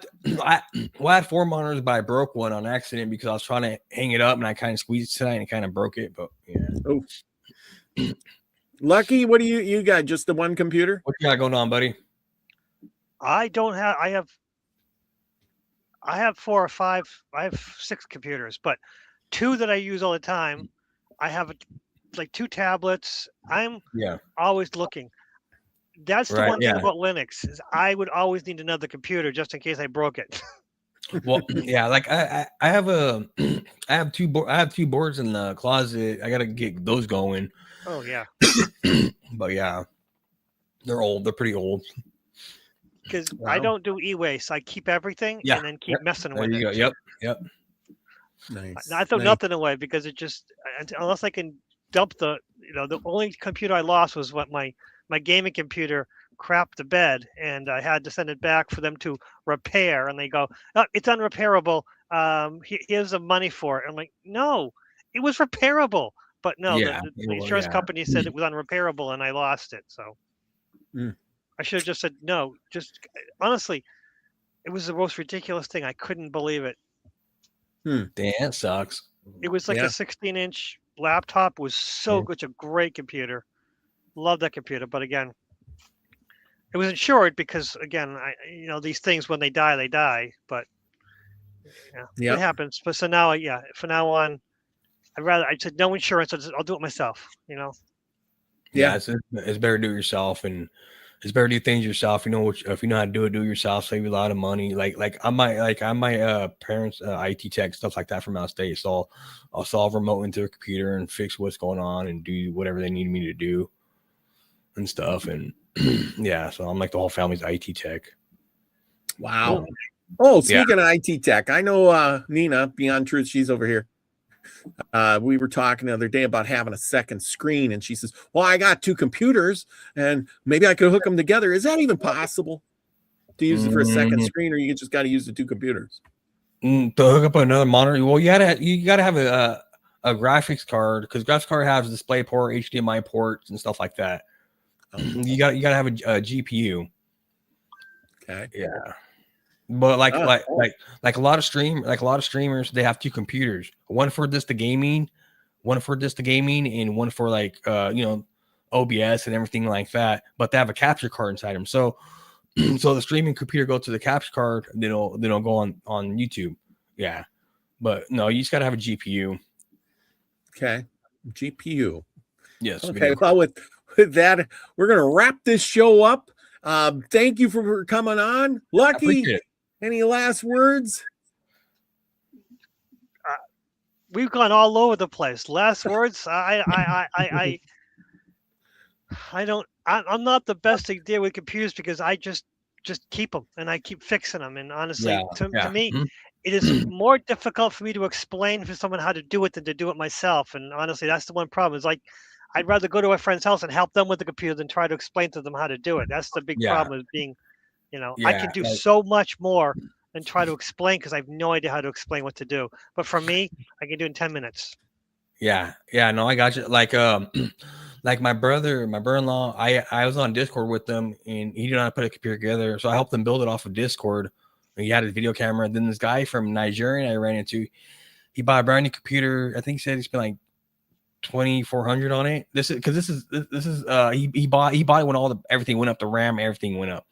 had 4 monitors, but I broke one on accident because I was trying to hang it up and I kind of squeezed it tonight and kind of broke it. But Lucky, what do you got? Just the one computer? What you got going on, buddy? I have 4 or 5. I have 6 computers, but 2 that I use all the time. I have like 2 tablets. I'm always looking. That's the one thing about Linux, is I would always need another computer just in case I broke it. Well, like I have 2 boards in the closet. I gotta get those going. Oh yeah. But they're old. They're pretty old. Because I don't do e-waste. I keep everything and then keep messing with it. Yep. Nice. I throw nothing away, because it just, unless I can dump the only computer I lost was what my gaming computer crapped the bed, and I had to send it back for them to repair. And they go, "Oh, it's unrepairable. Here's the money for it." I'm like, "No, it was repairable." But no, the insurance company said it was unrepairable, and I lost it. So I should have just said no. Just honestly, it was the most ridiculous thing. I couldn't believe it. Damn, that sucks. It was like a 16-inch laptop. It was so good. It's a great computer. Love that computer. But again, it was insured, because again, these things, when they die, they die. But it happens. But so now, from now on, I said no insurance. I'll do it myself. Yeah, it's better to do it yourself. And It's better to do things yourself. You know, if you know how to do it yourself. Save you a lot of money. I'm my parents' IT tech, stuff like that from out of state. So I'll solve remote into a computer and fix what's going on and do whatever they need me to do and stuff. And yeah, so I'm like the whole family's IT tech. Wow. Oh, speaking of IT tech, I know Nina, Beyond Truth, she's over here. We were talking the other day about having a second screen, and she says, well, I got 2 computers and maybe I could hook them together. Is that even possible to use it for a second screen, or you just got to use the 2 computers? To hook up another monitor? Well, you gotta have a graphics card, because graphics card has display port, HDMI ports, and stuff like that. You gotta have a GPU. Okay. Yeah. But like a lot of streamers, they have 2 computers, one for just the gaming, and one for like OBS and everything like that. But they have a capture card inside them. So the streaming computer goes to the capture card, then it'll go on YouTube. Yeah. But no, you just gotta have a GPU. Okay. GPU. Yes. Okay. Well, with that, we're gonna wrap this show up. Thank you for coming on. Lucky, any last words? We've gone all over the place. Last words? I'm not the best to deal with computers, because I just keep them and I keep fixing them. And honestly, to me, it is more difficult for me to explain for someone how to do it than to do it myself. And honestly, that's the one problem. Is like, I'd rather go to a friend's house and help them with the computer than try to explain to them how to do it. That's the big problem, is being, I can do so much more than try to explain, because I have no idea how to explain what to do. But for me, I can do it in 10 minutes. Yeah. No, I got you. Like my brother-in-law, I was on Discord with them, and he didn't know how to put a computer together. So I helped them build it off of Discord. He had his video camera. Then this guy from Nigeria I ran into, he bought a brand new computer. I think he said he spent like $2,400 on it. This is he bought it when everything went up, the RAM, everything went up.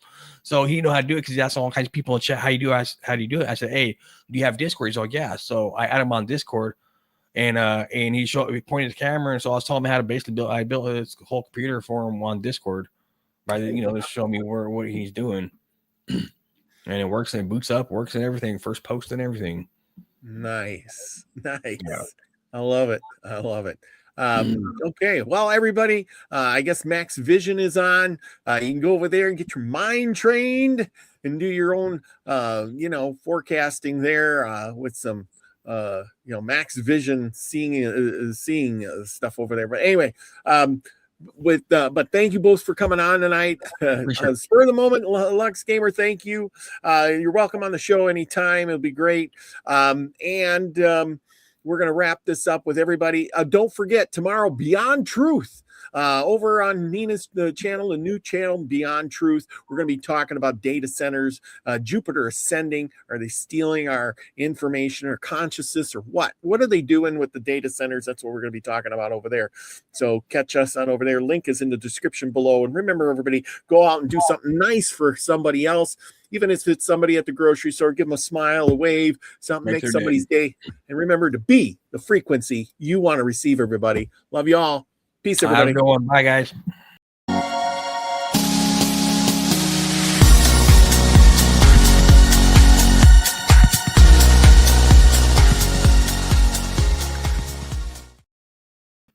So he didn't know how to do it, because he asked all kinds of people in chat, how do you do it? I said, hey, do you have Discord? He's like, yeah. So I added him on Discord, and he pointed the camera, and so I was telling him how to basically build. I built his whole computer for him on Discord, by to show me what he's doing, and it works, and it boots up, works and everything, first post and everything. Nice. Yeah. I love it. Okay, well, everybody, I guess Max Vision is on. You can go over there and get your mind trained and do your own forecasting there with some Max Vision seeing stuff over there. But anyway, but thank you both for coming on tonight. Spur of the moment, Lux Gamer, thank you. You're welcome on the show anytime. It'll be great. We're going to wrap this up with everybody. Don't forget, tomorrow, Beyond Truth, over on Nina's channel, a new channel, Beyond Truth. We're going to be talking about data centers, Jupiter ascending. Are they stealing our information or consciousness, or what? What are they doing with the data centers? That's what we're going to be talking about over there. So catch us on over there. Link is in the description below. And remember, everybody, go out and do something nice for somebody else. Even if it's somebody at the grocery store, give them a smile, a wave, something, make somebody's day. And remember to be the frequency you want to receive, everybody. Love you all. Peace, everybody. Have a good one. Bye, guys.